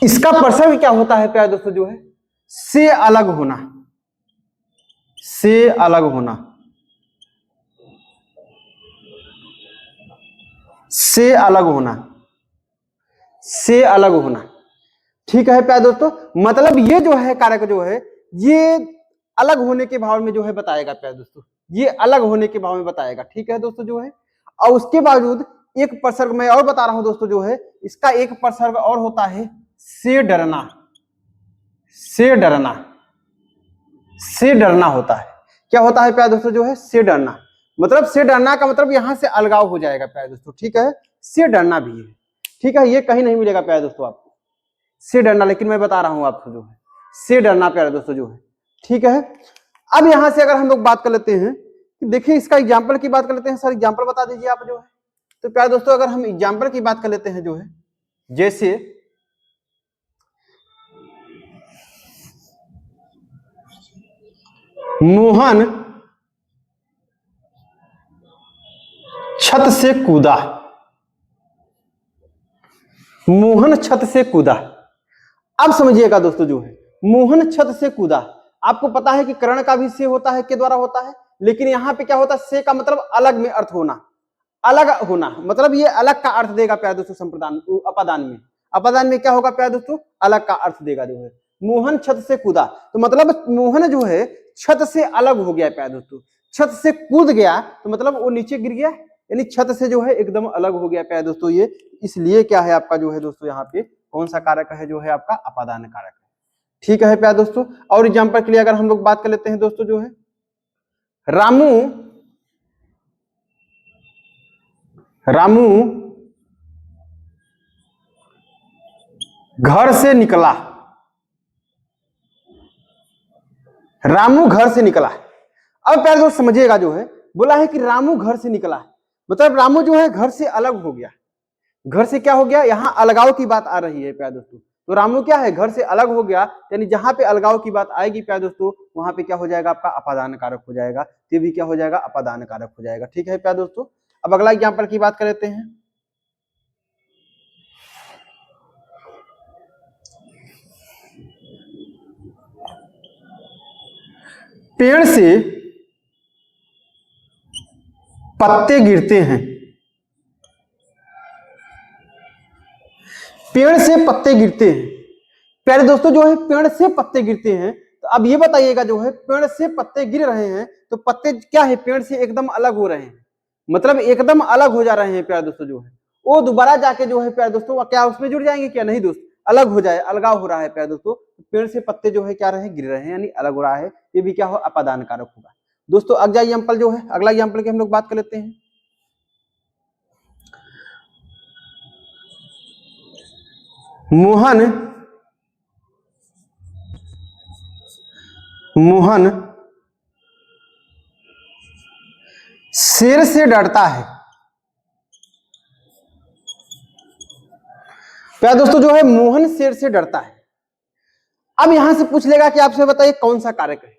इसका प्रसंग क्या होता है प्यारे दोस्तों जो है, से अलग होना, से अलग होना, से अलग होना, से अलग होना। ठीक है प्यारे दोस्तों, मतलब ये जो है कारक जो है ये अलग होने के भाव में जो है बताएगा प्यारे दोस्तों, ये अलग होने के भाव में बताएगा। ठीक है दोस्तों जो है, और उसके बावजूद एक प्रसर्ग मैं और बता रहा हूं दोस्तों जो है, इसका एक प्रसर्ग और होता है से डरना, से डरना, से डरना होता है। क्या होता है प्यारे दोस्तों जो है, से डरना, मतलब से डरना का मतलब यहां से अलगाव हो जाएगा प्यारे दोस्तों। ठीक है, से डरना भी है। ठीक है, ये कहीं नहीं मिलेगा प्यारे दोस्तों आपको से डरना, लेकिन मैं बता रहा हूं आपको जो है से डरना प्यारे दोस्तों जो है। ठीक है, अब यहां से अगर हम लोग बात कर लेते हैं कि देखिए इसका एग्जाम्पल की बात कर लेते हैं। सर एग्जाम्पल बता दीजिए आप जो है। तो प्यारे दोस्तों अगर हम एग्जाम्पल की बात कर लेते हैं जो है, जैसे मोहन छत से कूदा। मोहन छत से कूदा। अब समझिएगा दोस्तों, जो है मोहन छत से कूदा, आपको पता है कि करण का भी से होता है, के द्वारा होता है, लेकिन यहां पे क्या होता है, से का मतलब अलग में अर्थ होना, अलग होना, मतलब ये अलग का अर्थ देगा प्यारे दोस्तों संप्रदान अपादान में। अपादान में क्या होगा प्यारे दोस्तों, अलग का अर्थ देगा। जो है मोहन छत से कूदा, तो मतलब मोहन जो है छत से अलग हो गया प्यारे दोस्तों, छत से कूद गया तो मतलब वो नीचे गिर गया, यानी छत से जो है एकदम अलग हो गया प्यारे दोस्तों। ये इसलिए क्या है आपका जो है दोस्तों, यहाँ पे कौन सा कारक है, जो है आपका अपादान कारक है। ठीक है प्यारे दोस्तों। और एग्जाम्पल के लिए अगर हम लोग बात कर लेते हैं दोस्तों, जो है रामू रामू घर से निकला। रामू घर से निकला। अब प्यारे दोस्त समझिएगा, जो है बोला है कि रामू घर से निकला, मतलब रामू जो है घर से अलग हो गया। घर से क्या हो गया, यहां अलगाव की बात आ रही है प्यारे दोस्तों, तो रामू क्या है, घर से अलग हो गया, यानी जहां पे अलगाव की बात आएगी प्यारे दोस्तों, वहां पे क्या हो जाएगा, आपका अपादान कारक हो जाएगा। ये भी क्या हो जाएगा, अपादान कारक हो जाएगा। ठीक है प्यारे दोस्तों। अब अगला एग्जाम्पल की बात कर लेते हैं। पेड़ से पत्ते गिरते हैं। पेड़ से पत्ते गिरते हैं प्यारे दोस्तों, जो है पेड़ से पत्ते गिरते हैं, तो अब ये बताइएगा, जो है पेड़ से पत्ते गिर रहे हैं, तो पत्ते क्या है, पेड़ से एकदम अलग हो रहे हैं, मतलब एकदम अलग हो जा रहे हैं प्यारे दोस्तों। जो है वो दोबारा जाके जो है प्यारे दोस्तों क्या उसमें जुड़ जाएंगे, क्या नहीं दोस्त, अलग हो जाए, अलगाव हो रहा है प्यारे दोस्तों। पेड़ से पत्ते जो है क्या रहे, गिर रहे हैं, यानी अलग हो रहा है, ये भी क्या हो, अपादान कारक होगा दोस्तों। अगला एग्जाम्पल जो है, अगला एग्जाम्पल की हम लोग बात कर लेते हैं। मोहन शेर से डरता है। प्यारे दोस्तों, जो है मोहन शेर से डरता है। अब यहां से पूछ लेगा कि आपसे बताइए कौन सा कारक है।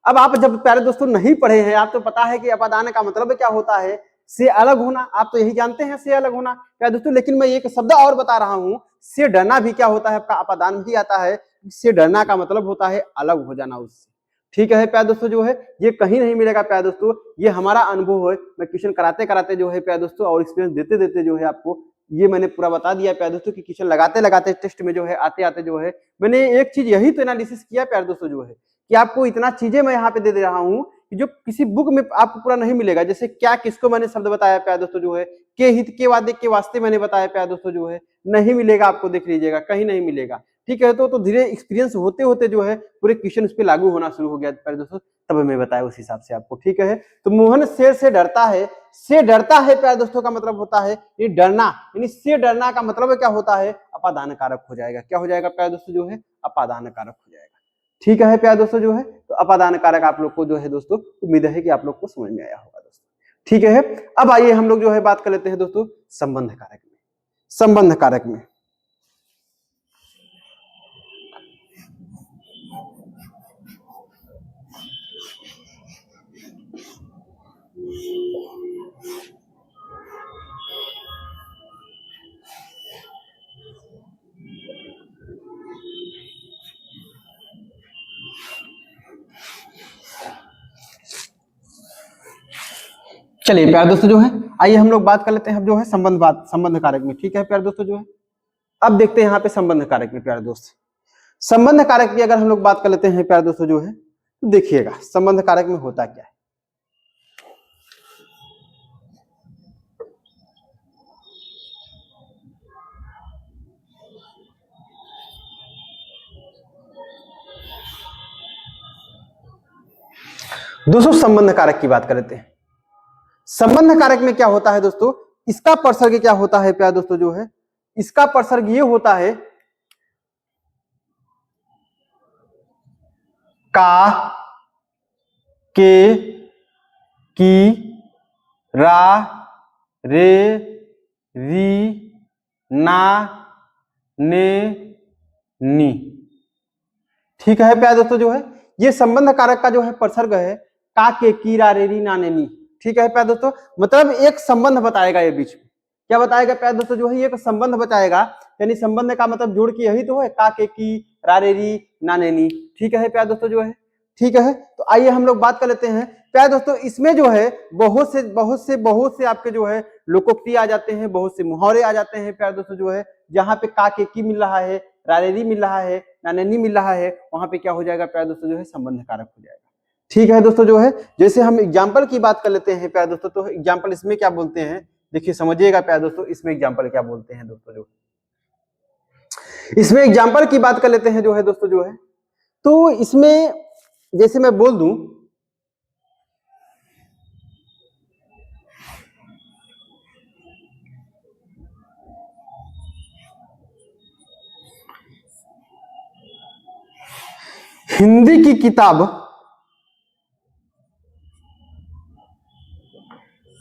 अब आप जब प्यारे दोस्तों नहीं पढ़े हैं, आप तो पता है कि अपादान का मतलब क्या होता है, से अलग होना, आप तो यही जानते हैं, से अलग होना प्यारे दोस्तों, लेकिन मैं एक शब्द और बता रहा हूं, से डरना भी क्या होता है, आपका अपादान भी आता है। से डरना का मतलब होता है अलग हो जाना उससे। ठीक है प्यारे दोस्तों, जो है ये कहीं नहीं मिलेगा प्यारे दोस्तों, ये हमारा अनुभव है, मैं क्वेश्चन कराते कराते जो है प्यारे दोस्तों, और एक्सपीरियंस देते देते जो है आपको ये मैंने पूरा बता दिया प्यारे दोस्तों, कि क्वेश्चन लगाते लगाते टेस्ट में जो है आते आते जो है मैंने एक चीज यही तो एनालिसिस किया प्यारे दोस्तों, जो है कि आपको इतना चीजें मैं यहाँ पे दे रहा हूँ कि जो किसी बुक में आपको पूरा नहीं मिलेगा। जैसे क्या किसको मैंने शब्द बताया प्यारे दोस्तों, जो है के हित के वादे के वास्ते मैंने बताया प्यारे दोस्तों, जो है नहीं मिलेगा आपको, देख लीजिएगा कहीं नहीं मिलेगा। ठीक है, तो धीरे एक्सपीरियंस होते होते जो है पूरे क्वेश्चन उस पर लागू होना शुरू हो गया प्यारे दोस्तों, तब मैं बताया उस हिसाब से आपको। ठीक है, तो मोहन शेर से डरता है। से डरता है प्यारे दोस्तों का मतलब होता है ये डरना, यानी से डरना का मतलब क्या होता है, अपादान कारक हो जाएगा। क्या हो जाएगा प्यारे दोस्तों, जो है अपादान कारक हो जाएगा। ठीक है प्यारे दोस्तों, जो है तो अपादान कारक आप लोग को जो है दोस्तों, उम्मीद है कि आप लोग को समझ में आया होगा दोस्तों। ठीक है, अब आइए हम लोग जो है बात कर लेते हैं दोस्तों संबंध कारक में। संबंध कारक में चलिए प्यारे दोस्तों, जो है आइए हम लोग बात कर लेते हैं, जो है संबंध कारक में। ठीक है प्यारे दोस्तों, जो है अब देखते हैं यहाँ पे संबंध कारक में प्यारे दोस्त। संबंध कारक की अगर हम लोग बात कर लेते हैं प्यारे दोस्तों, जो है तो देखिएगा संबंध कारक में होता क्या है। दोस्तों संबंध कारक की बात कर लेते हैं। संबंध कारक में क्या होता है दोस्तों, इसका प्रसर्ग क्या होता है प्यारे दोस्तों, जो है इसका प्रसर्ग ये होता है का, के, की, रा, रे, री, ना, ने, नी। ठीक है प्यारे दोस्तों, जो है ये संबंध कारक का जो है प्रसर्ग है का के की रा रे री ना ने नी। ठीक है प्यारे दोस्तों, मतलब एक संबंध बताएगा ये बीच में। क्या बताएगा प्यारे दोस्तों, जो है ये एक संबंध बताएगा, यानी संबंध का मतलब जोड़ के यही तो है का के की रा रे री ना ने नी। ठीक है प्यारे दोस्तों जो है, ठीक है। तो आइए हम लोग बात कर लेते हैं प्यारे दोस्तों, इसमें जो है बहुत से आपके जो है लोकोक्ति आ जाते हैं, बहुत से मुहावरे आ जाते हैं प्यारे दोस्तों जो है, जहां पे का के की मिल रहा है, रारेरी मिल रहा है, नानेनी मिल रहा है, वहां पे क्या हो जाएगा प्यारे दोस्तों जो है संबंध कारक हो जाएगा। ठीक है दोस्तों जो है, जैसे हम एग्जाम्पल की बात कर लेते हैं प्यारे दोस्तों, तो एग्जाम्पल इसमें क्या बोलते हैं, देखिए समझिएगा प्यारे दोस्तों, इसमें एग्जाम्पल क्या बोलते हैं दोस्तों जो, इसमें एग्जाम्पल की बात कर लेते हैं जो है दोस्तों जो है, तो इसमें जैसे मैं बोल दूं, हिंदी की किताब,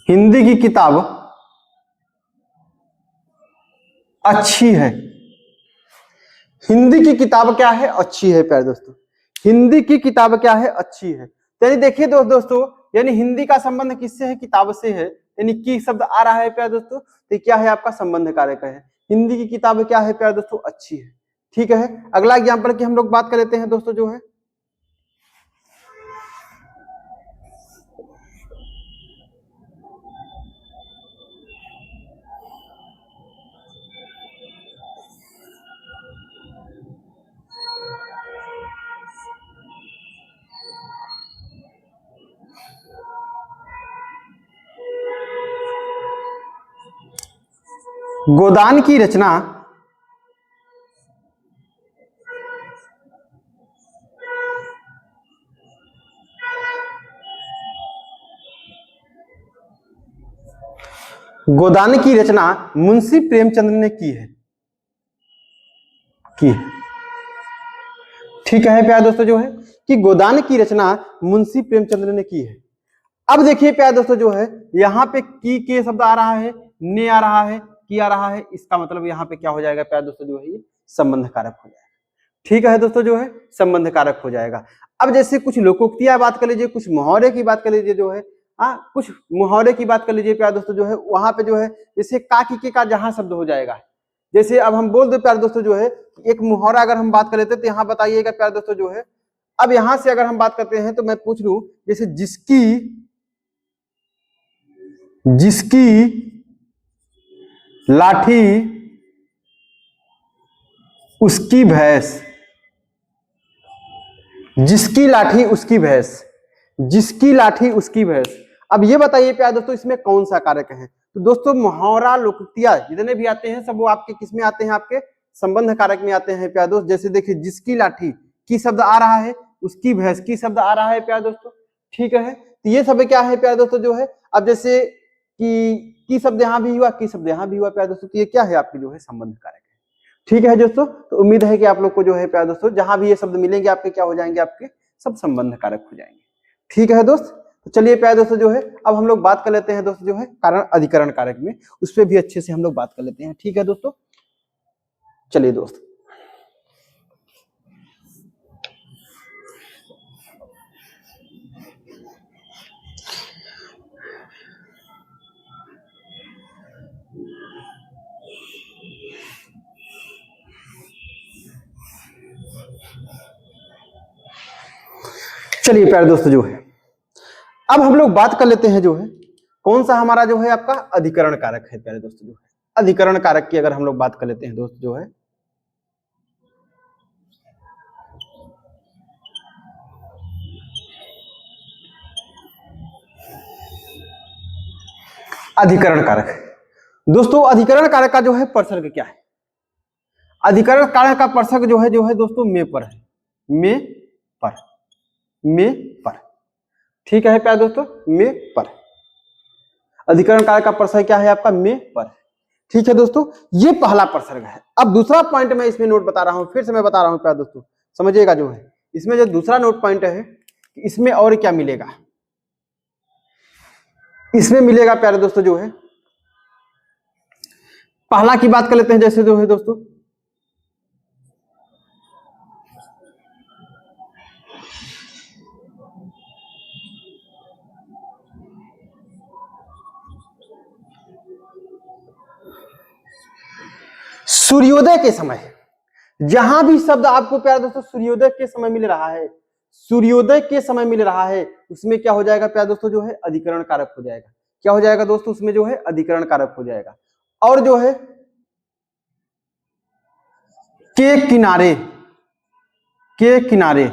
हिंदी की किताब अच्छी है। हिंदी की किताब क्या है, अच्छी है प्यारे दोस्तों, हिंदी की किताब क्या है, अच्छी है। यानी देखिए दोस्तों, यानी हिंदी का संबंध किससे है, किताब से है, यानी की शब्द आ रहा है प्यारे दोस्तों, तो क्या है आपका संबंध कारक है। हिंदी की किताब क्या है प्यारे दोस्तों, अच्छी है। ठीक है, अगला एग्जाम्पल की हम लोग बात कर लेते हैं दोस्तों जो है, गोदान की रचना गोदान की रचना मुंशी प्रेमचंद ने की है, की है। ठीक है प्यारे दोस्तों जो है कि गोदान की रचना मुंशी प्रेमचंद ने की है। अब देखिए प्यारे दोस्तों जो है, यहाँ पे की के शब्द आ रहा है, ने आ रहा है, की आ रहा है, इसका मतलब यहाँ पे क्या हो जाएगा प्यारे दोस्तों जो है, ये संबंध कारक हो जाएगा। ठीक है दोस्तों जो है संबंध कारक हो जाएगा। अब जैसे कुछ लोकोक्तियां बात कर लीजिए, कुछ मुहावरे की बात कर लीजिए जो है, कुछ मुहावरे की बात कर लीजिए प्यारे दोस्तों जो है, वहां पे जो है जैसे का की के का जहां शब्द हो जाएगा, जैसे अब हम बोल दे प्यारे दोस्तों जो है, एक मुहावरा अगर हम बात कर लेते तो यहाँ बताइएगा प्यारे दोस्तों जो है, अब यहां से अगर हम बात करते हैं तो मैं पूछ लूं, जैसे जिसकी लाठी उसकी भैंस, जिसकी लाठी उसकी भैंस, जिसकी लाठी उसकी भैंस। अब ये बताइए प्यारे दोस्तों इसमें कौन सा कारक है, तो दोस्तों मुहावरा लोकोक्तियां जितने भी आते हैं सब वो आपके किस में आते हैं, आपके संबंध कारक में आते हैं प्यारे दोस्त। जैसे देखिए जिसकी लाठी की शब्द आ रहा है, उसकी भैंस की शब्द आ रहा है प्यारे दोस्तों। ठीक है, तो ये सब क्या है प्यारे दोस्तों जो है, अब जैसे की शब्द यहाँ भी हुआ, की शब्द यहाँ भी हुआ प्यारे दोस्तों, तो ये क्या है आपकी जो है संबंध कारक है। ठीक है दोस्तों, तो उम्मीद है कि आप लोग को जो है प्यारे दोस्तों जहां भी ये शब्द मिलेंगे आपके क्या हो जाएंगे, आपके सब संबंध कारक हो जाएंगे। ठीक है दोस्त, तो चलिए प्यारे दोस्तों जो है अब हम लोग बात कर लेते हैं दोस्तों जो है कारण अधिकरण कारक में, उस पर भी अच्छे से हम लोग बात कर लेते हैं। ठीक है दोस्तों, चलिए दोस्त, चलिए प्यारे दोस्तों जो है अब हम लोग बात कर लेते हैं जो है कौन सा हमारा जो है आपका अधिकरण कारक है प्यारे दोस्तों जो है, अधिकरण कारक की अगर हम लोग बात कर लेते हैं दोस्त जो है, अधिकरण कारक दोस्तों, अधिकरण कारक का जो है प्रसर्ग क्या है, अधिकरण कारक का प्रसर्ग जो है दोस्तों में पर है, में पर, में पर। ठीक है प्यारे दोस्तों, में पर, अधिकरण कारक का प्रसर्ग क्या है आपका, में पर। ठीक है दोस्तों, ये पहला प्रसर्ग है। अब दूसरा पॉइंट मैं इसमें नोट बता रहा हूं, फिर से मैं बता रहा हूं प्यारे दोस्तों, समझिएगा जो है इसमें जो दूसरा नोट पॉइंट है, इसमें और क्या मिलेगा, इसमें मिलेगा प्यारे दोस्तों जो है, पहला की बात कर लेते हैं, जैसे जो है दोस्तों सूर्योदय के समय, जहां भी शब्द आपको प्यारे दोस्तों सूर्योदय के समय मिल रहा है, सूर्योदय के समय मिल रहा है, उसमें क्या हो जाएगा प्यारे दोस्तों जो है अधिकरण कारक हो जाएगा। क्या हो जाएगा दोस्तों, उसमें जो है अधिकरण कारक हो जाएगा। और जो है के किनारे, के किनारे,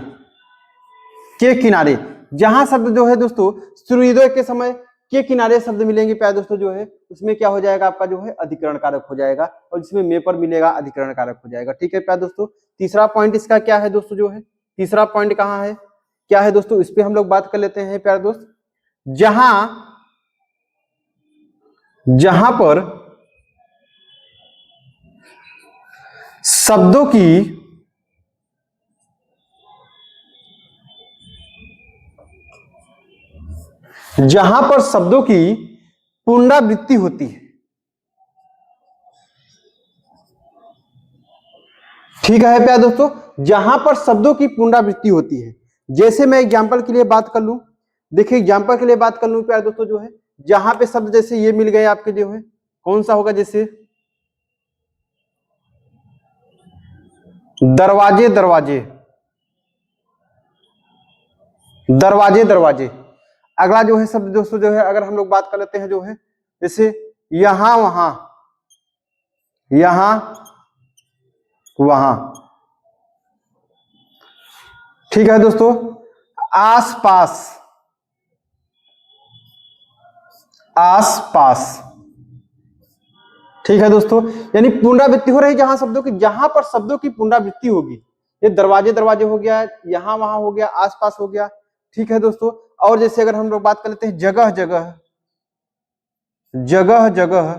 के किनारे, जहां शब्द जो है दोस्तों सूर्योदय के समय के किनारे शब्द मिलेंगे प्यारे दोस्तों जो है उसमें क्या हो जाएगा आपका जो है अधिकरण कारक हो जाएगा, और जिसमें मे पर मिलेगा अधिकरण कारक हो जाएगा। ठीक है प्यारे दोस्तों, तीसरा पॉइंट इसका क्या है दोस्तों जो है, तीसरा पॉइंट कहां है, क्या है दोस्तों, इस पे हम लोग बात कर लेते हैं प्यारे दोस्त। जहां जहां पर शब्दों की जहां पर शब्दों की पुनरावृत्ति होती है, ठीक है प्यारे दोस्तों, जहां पर शब्दों की पुनरावृत्ति होती है। जैसे मैं एग्जांपल के लिए बात कर लूं, देखिए एग्जांपल के लिए बात कर लूं प्यारे दोस्तों जो है, जहां पे शब्द जैसे ये मिल गए आपके जो है, कौन सा होगा, जैसे दरवाजे दरवाजे, दरवाजे दरवाजे। अगला जो है शब्द दोस्तों जो है अगर हम लोग बात कर लेते हैं जो है, जैसे यहां वहां, यहां वहां, ठीक है दोस्तों, आस पास, आस पास, ठीक है दोस्तों, यानी पुनरावृत्ति हो रही जहां शब्दों की, जहां पर शब्दों की पुनरावृत्ति होगी, ये दरवाजे दरवाजे हो गया, यहां वहां हो गया, आसपास हो गया, ठीक है दोस्तों। और जैसे अगर हम लोग बात कर लेते हैं जगह जगह, जगह जगह,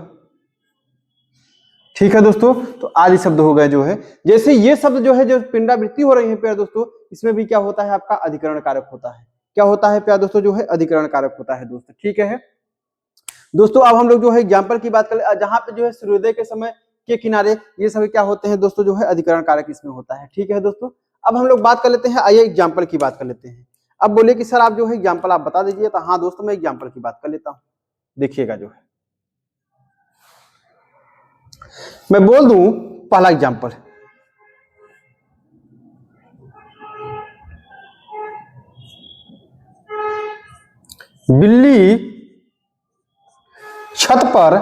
ठीक है दोस्तों, तो आदि शब्द हो गए जो है, जैसे ये शब्द जो है जो पुनरावृत्ति हो रही है प्यारे दोस्तों, इसमें भी क्या होता है आपका अधिकरण कारक होता है। क्या होता है प्यारे दोस्तों जो है अधिकरण कारक होता है दोस्तों, ठीक है दोस्तों। अब हम लोग जो है एग्जाम्पल की बात करें, जहां पे जो है सूर्योदय के समय के किनारे, ये सभी क्या होते हैं दोस्तों जो है अधिकरण कारक इसमें होता है, ठीक है दोस्तों। अब हम लोग बात कर लेते हैं, आइए एग्जाम्पल की बात कर लेते हैं। अब बोले कि सर आप जो है एग्जाम्पल आप बता दीजिए, तो हाँ दोस्तों मैं एग्जाम्पल की बात कर लेता हूँ। देखिएगा जो है मैं बोल दूं पहला एग्जाम्पल, बिल्ली छत पर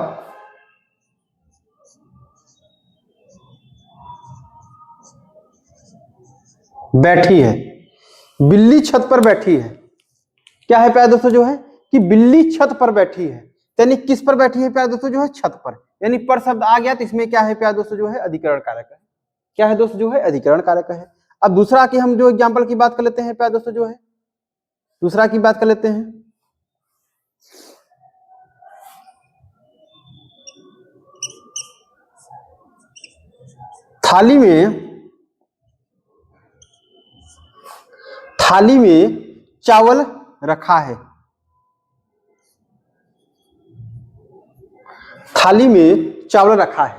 बैठी है, बिल्ली छत पर बैठी है। क्या है प्यारे दोस्तों जो है कि बिल्ली छत पर बैठी है, यानी किस पर बैठी है प्यारे दोस्तों जो है छत पर, यानी पर शब्द आ गया, तो इसमें क्या है प्यारे दोस्तों जो है अधिकरण कारक है। क्या है दोस्तों जो है अधिकरण कारक है। अब दूसरा की हम जो एग्जाम्पल की बात कर लेते हैं प्यारे दोस्तों जो है, दूसरा की बात कर लेते हैं, थाली में चावल रखा है, थाली में चावल रखा है।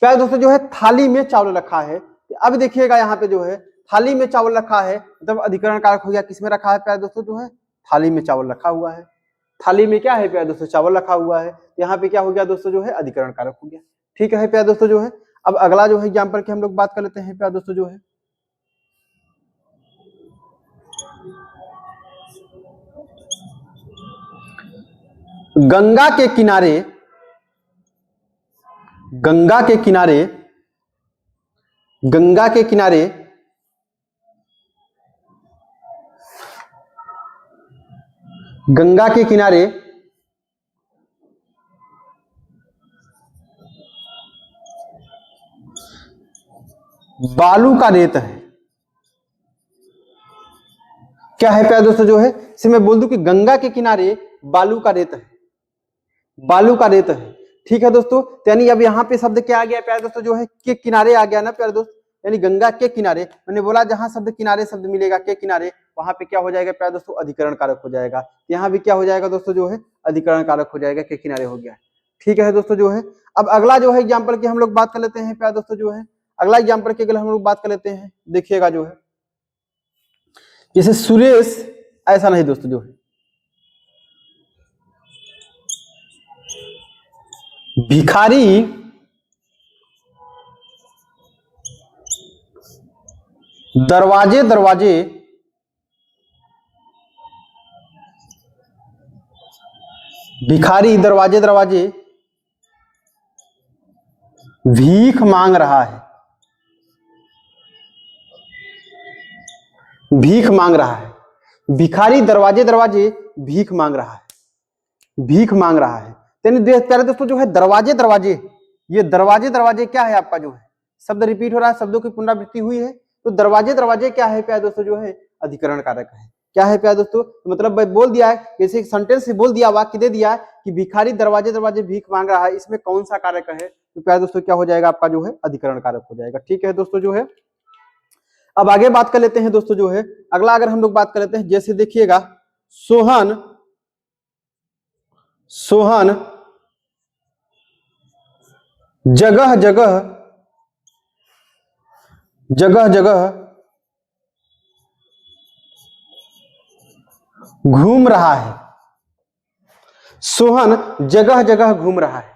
प्यारे दोस्तों जो है थाली में चावल रखा है, अब देखिएगा यहाँ पे जो है थाली में चावल रखा है, मतलब अधिकरण कारक हो गया, किसमें रखा है प्यारे दोस्तों जो है थाली में चावल रखा हुआ है, थाली में क्या है प्यारे दोस्तों चावल रखा हुआ है, यहाँ पे क्या हो गया दोस्तों जो है अधिकरण कारक हो गया, ठीक है प्यारे दोस्तों जो है। अब अगला जो है एग्जाम्पल की हम लोग बात कर लेते हैं प्यारे दोस्तों जो है, गंगा के किनारे, गंगा के किनारे, गंगा के किनारे गंगा के किनारे बालू का रेत है। क्या है प्यारे दोस्तों जो है, इसे मैं बोल दूं कि गंगा के किनारे बालू का रेत है, बालू का रेत है, ठीक है दोस्तों। यानी अब यहाँ पे शब्द क्या आ गया प्यारे दोस्तों जो है के किनारे आ गया ना प्यारे दोस्त, यानी गंगा के किनारे, मैंने बोला जहां शब्द किनारे शब्द मिलेगा के किनारे, वहां पे क्या हो जाएगा प्यारे दोस्तों अधिकरण कारक हो जाएगा। यहाँ भी क्या हो जाएगा दोस्तों जो है अधिकरण कारक हो जाएगा, के किनारे हो गया, ठीक है दोस्तों जो है। अब अगला जो है एग्जाम्पल की हम लोग बात कर लेते हैं प्यारे दोस्तों जो है, अगला एग्जाम्पल की अगर हम लोग बात कर लेते हैं, देखिएगा जो है जैसे सुरेश, ऐसा नहीं दोस्तों जो है भिखारी दरवाजे दरवाजे भिखारी दरवाजे दरवाजे भीख मांग रहा है, भीख मांग रहा है। भिखारी दरवाजे दरवाजे भीख मांग रहा है, भीख मांग रहा है। प्यारे दोस्तों जो है दरवाजे दरवाजे, ये दरवाजे दरवाजे क्या है आपका जो है शब्द रिपीट हो रहा है, शब्दों की पुनरावृत्ति हुई है। तो दरवाजे दरवाजे क्या है प्यारे दोस्तों जो है अधिकरण कारक है। क्या है प्यारे दोस्तों, मतलब बोल दिया है, जैसे सेंटेंस से बोल दिया, वाक्य दे दिया कि भिखारी दरवाजे दरवाजे भीख मांग रहा है, इसमें कौन सा कारक है, तो प्यारे दोस्तों क्या हो जाएगा आपका जो है अधिकरण कारक हो जाएगा। ठीक है दोस्तों जो है, अब आगे बात कर लेते हैं दोस्तों जो है अगला, अगर हम लोग बात कर लेते हैं, जैसे देखिएगा सोहन सोहन जगह जगह जगह जगह घूम रहा है, सोहन जगह जगह घूम रहा है।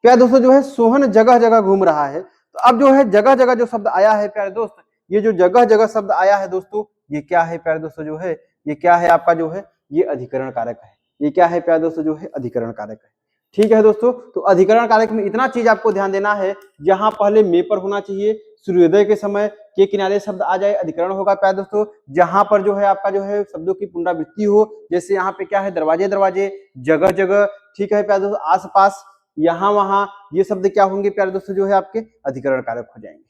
प्यारे दोस्तों जो है सोहन जगह जगह घूम रहा है, तो अब जो है जगह जगह जो शब्द आया है प्यारे दोस्त, ये जो जगह जगह शब्द आया है दोस्तों, ये क्या है प्यारे दोस्तों जो है, ये क्या है आपका जो है, ये अधिकरण कारक है। ये क्या है प्यारे दोस्तों जो है अधिकरण कारक है। ठीक है दोस्तों, तो अधिकरण कारक में इतना चीज आपको ध्यान देना है, जहां पहले मे पर होना चाहिए, सूर्योदय के समय के किनारे शब्द आ जाए अधिकरण होगा प्यारे दोस्तों। जहां पर जो है आपका जो है शब्दों की पुनरावृत्ति हो, जैसे यहाँ पे क्या है दरवाजे दरवाजे, जगह जगह, ठीक है प्यारे दोस्तों, आस पास, यहाँ वहां, ये शब्द क्या होंगे प्यारे दोस्तों जो है आपके अधिकरण कारक हो जाएंगे।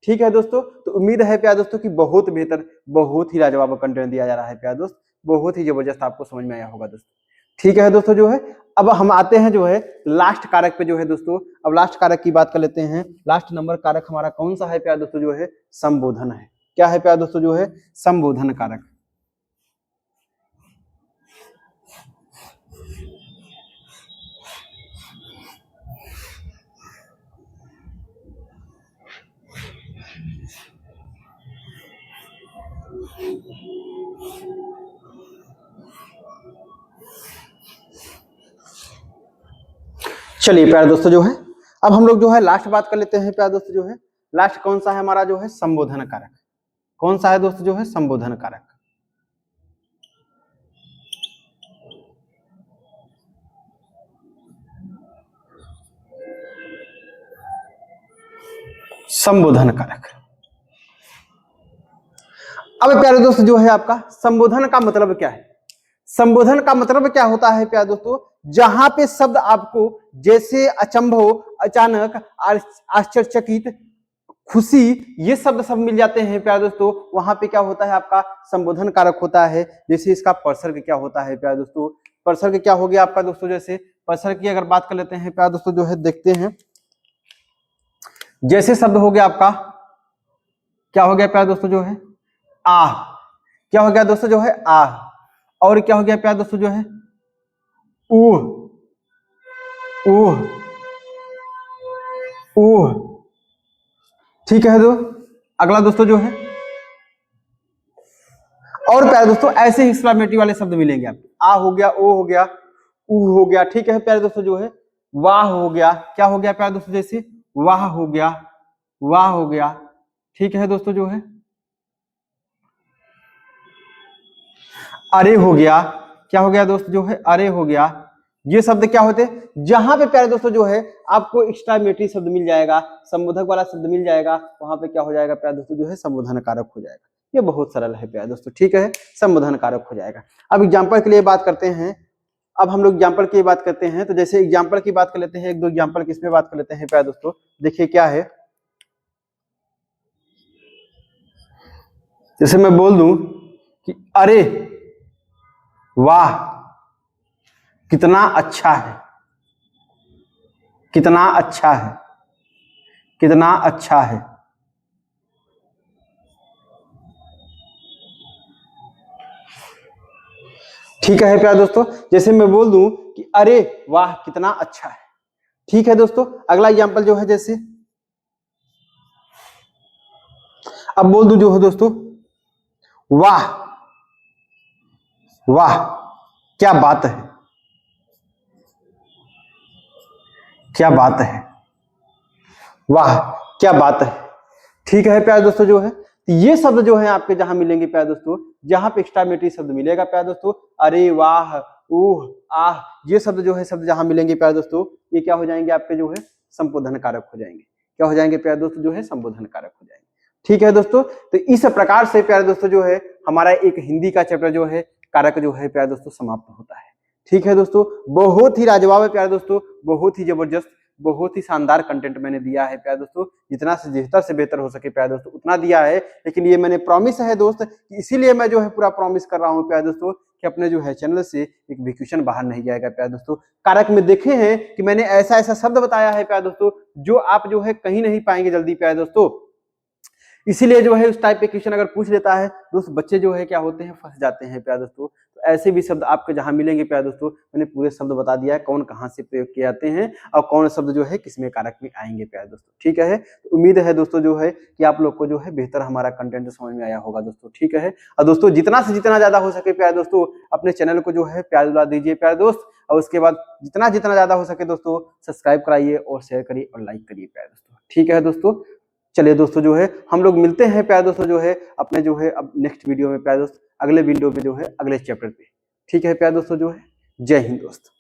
ठीक है दोस्तों, तो उम्मीद है प्यारे दोस्तों कि बहुत बेहतर, बहुत ही लाजवाब कंटेंट दिया जा रहा है प्यारे दोस्त, बहुत ही जबरदस्त आपको समझ में आया होगा दोस्तों। ठीक है दोस्तों जो है, अब हम आते हैं जो है लास्ट कारक पे जो है दोस्तों। अब लास्ट कारक की बात कर लेते हैं। लास्ट नंबर कारक हमारा कौन सा है प्यारे दोस्तों जो है, संबोधन है। क्या है प्यारे दोस्तों जो है, संबोधन कारक। चलिए प्यारे दोस्तों जो है, अब हम लोग जो है लास्ट बात कर लेते हैं प्यारे दोस्तों जो है, लास्ट कौन सा है हमारा जो है संबोधन कारक। कौन सा है दोस्तों जो है संबोधन कारक। संबोधन कारक। अब प्यारे दोस्तों जो है आपका संबोधन का मतलब क्या है। संबोधन का मतलब क्या होता है प्यारे दोस्तों, जहां पे शब्द आपको जैसे अचंभव, अचानक, आश्चर्यचकित, खुशी, ये शब्द सब मिल जाते हैं प्यारे दोस्तों, वहां पे क्या होता है आपका संबोधन कारक होता है। जैसे इसका परसर्ग क्या होता है प्यारे दोस्तों, परसर्ग क्या हो गया आपका दोस्तों, जैसे परसर्ग की अगर बात कर लेते हैं प्यारे दोस्तों जो है, देखते हैं, जैसे शब्द हो गया आपका, क्या हो गया प्यारे दोस्तों जो है आह, क्या हो गया दोस्तों जो है आह, और क्या हो गया प्यारे दोस्तों जो है ऊह, ऊह, ऊह। ठीक है दो, अगला दोस्तों जो है, और प्यारे दोस्तों ऐसे ही एक्सक्लेमेटरी वाले शब्द मिलेंगे आपको, आ हो गया, ओ हो गया, ऊ हो गया। ठीक है प्यारे दोस्तों जो है वाह हो गया, क्या हो गया प्यारे दोस्तों, जैसे वाह हो गया, वाह हो गया। ठीक है दोस्तों जो है अरे हो गया, क्या हो गया दोस्त जो है अरे हो गया। ये शब्द क्या होते हैं, जहां पे प्यारे दोस्तों जो है आपको एक्सक्लेमेटरी शब्द मिल जाएगा, संबोधक वाला शब्द मिल जाएगा, वहां पे क्या हो जाएगा प्यारे दोस्तों जो है संबोधन कारक हो जाएगा। ये बहुत सरल है प्यारे दोस्तों, ठीक है, संबोधन कारक हो जाएगा। अब एग्जाम्पल के लिए बात करते हैं, अब हम लोग एग्जाम्पल की बात करते हैं, तो जैसे एग्जाम्पल की बात कर लेते हैं, एक दो एग्जाम्पल किसमें बात कर लेते हैं प्यारे दोस्तों, देखिए क्या है, जैसे मैं बोल दूं कि अरे वाह कितना अच्छा है, कितना अच्छा है, कितना अच्छा है। ठीक है प्यारे दोस्तों, जैसे मैं बोल दूं कि अरे वाह कितना अच्छा है। ठीक है दोस्तों, अगला एग्जांपल जो है, जैसे अब बोल दूं जो है दोस्तों वाह, वाह क्या बात है, क्या बात है, वाह क्या बात है। ठीक है प्यारे दोस्तों जो है तो ये शब्द जो है आपके जहां मिलेंगे प्यारे दोस्तों, जहां पे एक्स्ट्रामेटरी शब्द मिलेगा प्यारे दोस्तों, अरे वाह, ऊह, आह, ये शब्द जो है शब्द जहां मिलेंगे प्यारे दोस्तों, ये क्या हो जाएंगे आपके जो है संबोधन कारक हो जाएंगे। क्या हो जाएंगे प्यारे दोस्तों, जो है संबोधन कारक हो जाएंगे। ठीक है दोस्तों, तो इस प्रकार से प्यारे दोस्तों जो है हमारा एक हिंदी का चैप्टर जो है कारक जो है प्यारे दोस्तों समाप्त होता है। ठीक है दोस्तों, बहुत ही लाजवाब है प्यारे दोस्तों, बहुत ही जबरदस्त, बहुत ही शानदार कंटेंट मैंने दिया है प्यारे दोस्तों, जितना से बेहतर से बेहतर हो सके प्यारे दोस्तों उतना दिया है। लेकिन ये मैंने प्रॉमिस है दोस्त, इसीलिए मैं जो है पूरा प्रॉमिस कर रहा हूँ प्यारे दोस्तों कि अपने जो है चैनल से एक भी क्वेश्चन बाहर नहीं जाएगा प्यारे दोस्तों। कारक में देखे हैं कि मैंने ऐसा ऐसा शब्द बताया है प्यारे दोस्तों जो आप जो है कहीं नहीं पाएंगे जल्दी प्यारे दोस्तों। इसीलिए जो है उस टाइप के क्वेश्चन अगर पूछ लेता है दोस्त, बच्चे जो है क्या होते हैं, फंस जाते हैं प्यारे दोस्तों। तो ऐसे भी शब्द आपके जहां मिलेंगे प्यारे दोस्तों, मैंने पूरे शब्द बता दिया है कौन कहां से प्रयोग किए जाते हैं और कौन शब्द जो है किसमें कारक में आएंगे प्यारे दोस्तों। ठीक है, तो उम्मीद है दोस्तों जो है कि आप लोग को जो है बेहतर हमारा कंटेंट समझ में आया होगा दोस्तों। ठीक है, और दोस्तों जितना से जितना ज्यादा हो सके प्यारे दोस्तों अपने चैनल को जो है प्यार दुला दीजिए प्यारे दोस्त, और उसके बाद जितना जितना ज्यादा हो सके दोस्तों सब्सक्राइब कराइए और शेयर करिए और लाइक करिए प्यारे दोस्तों। ठीक है दोस्तों, चलिए दोस्तों जो है हम लोग मिलते हैं प्यारे दोस्तों जो है अपने जो है अब नेक्स्ट वीडियो में प्यारे दोस्त, अगले वीडियो में जो है अगले चैप्टर पे। ठीक है प्यारे दोस्तों जो है, जय हिंद दोस्त।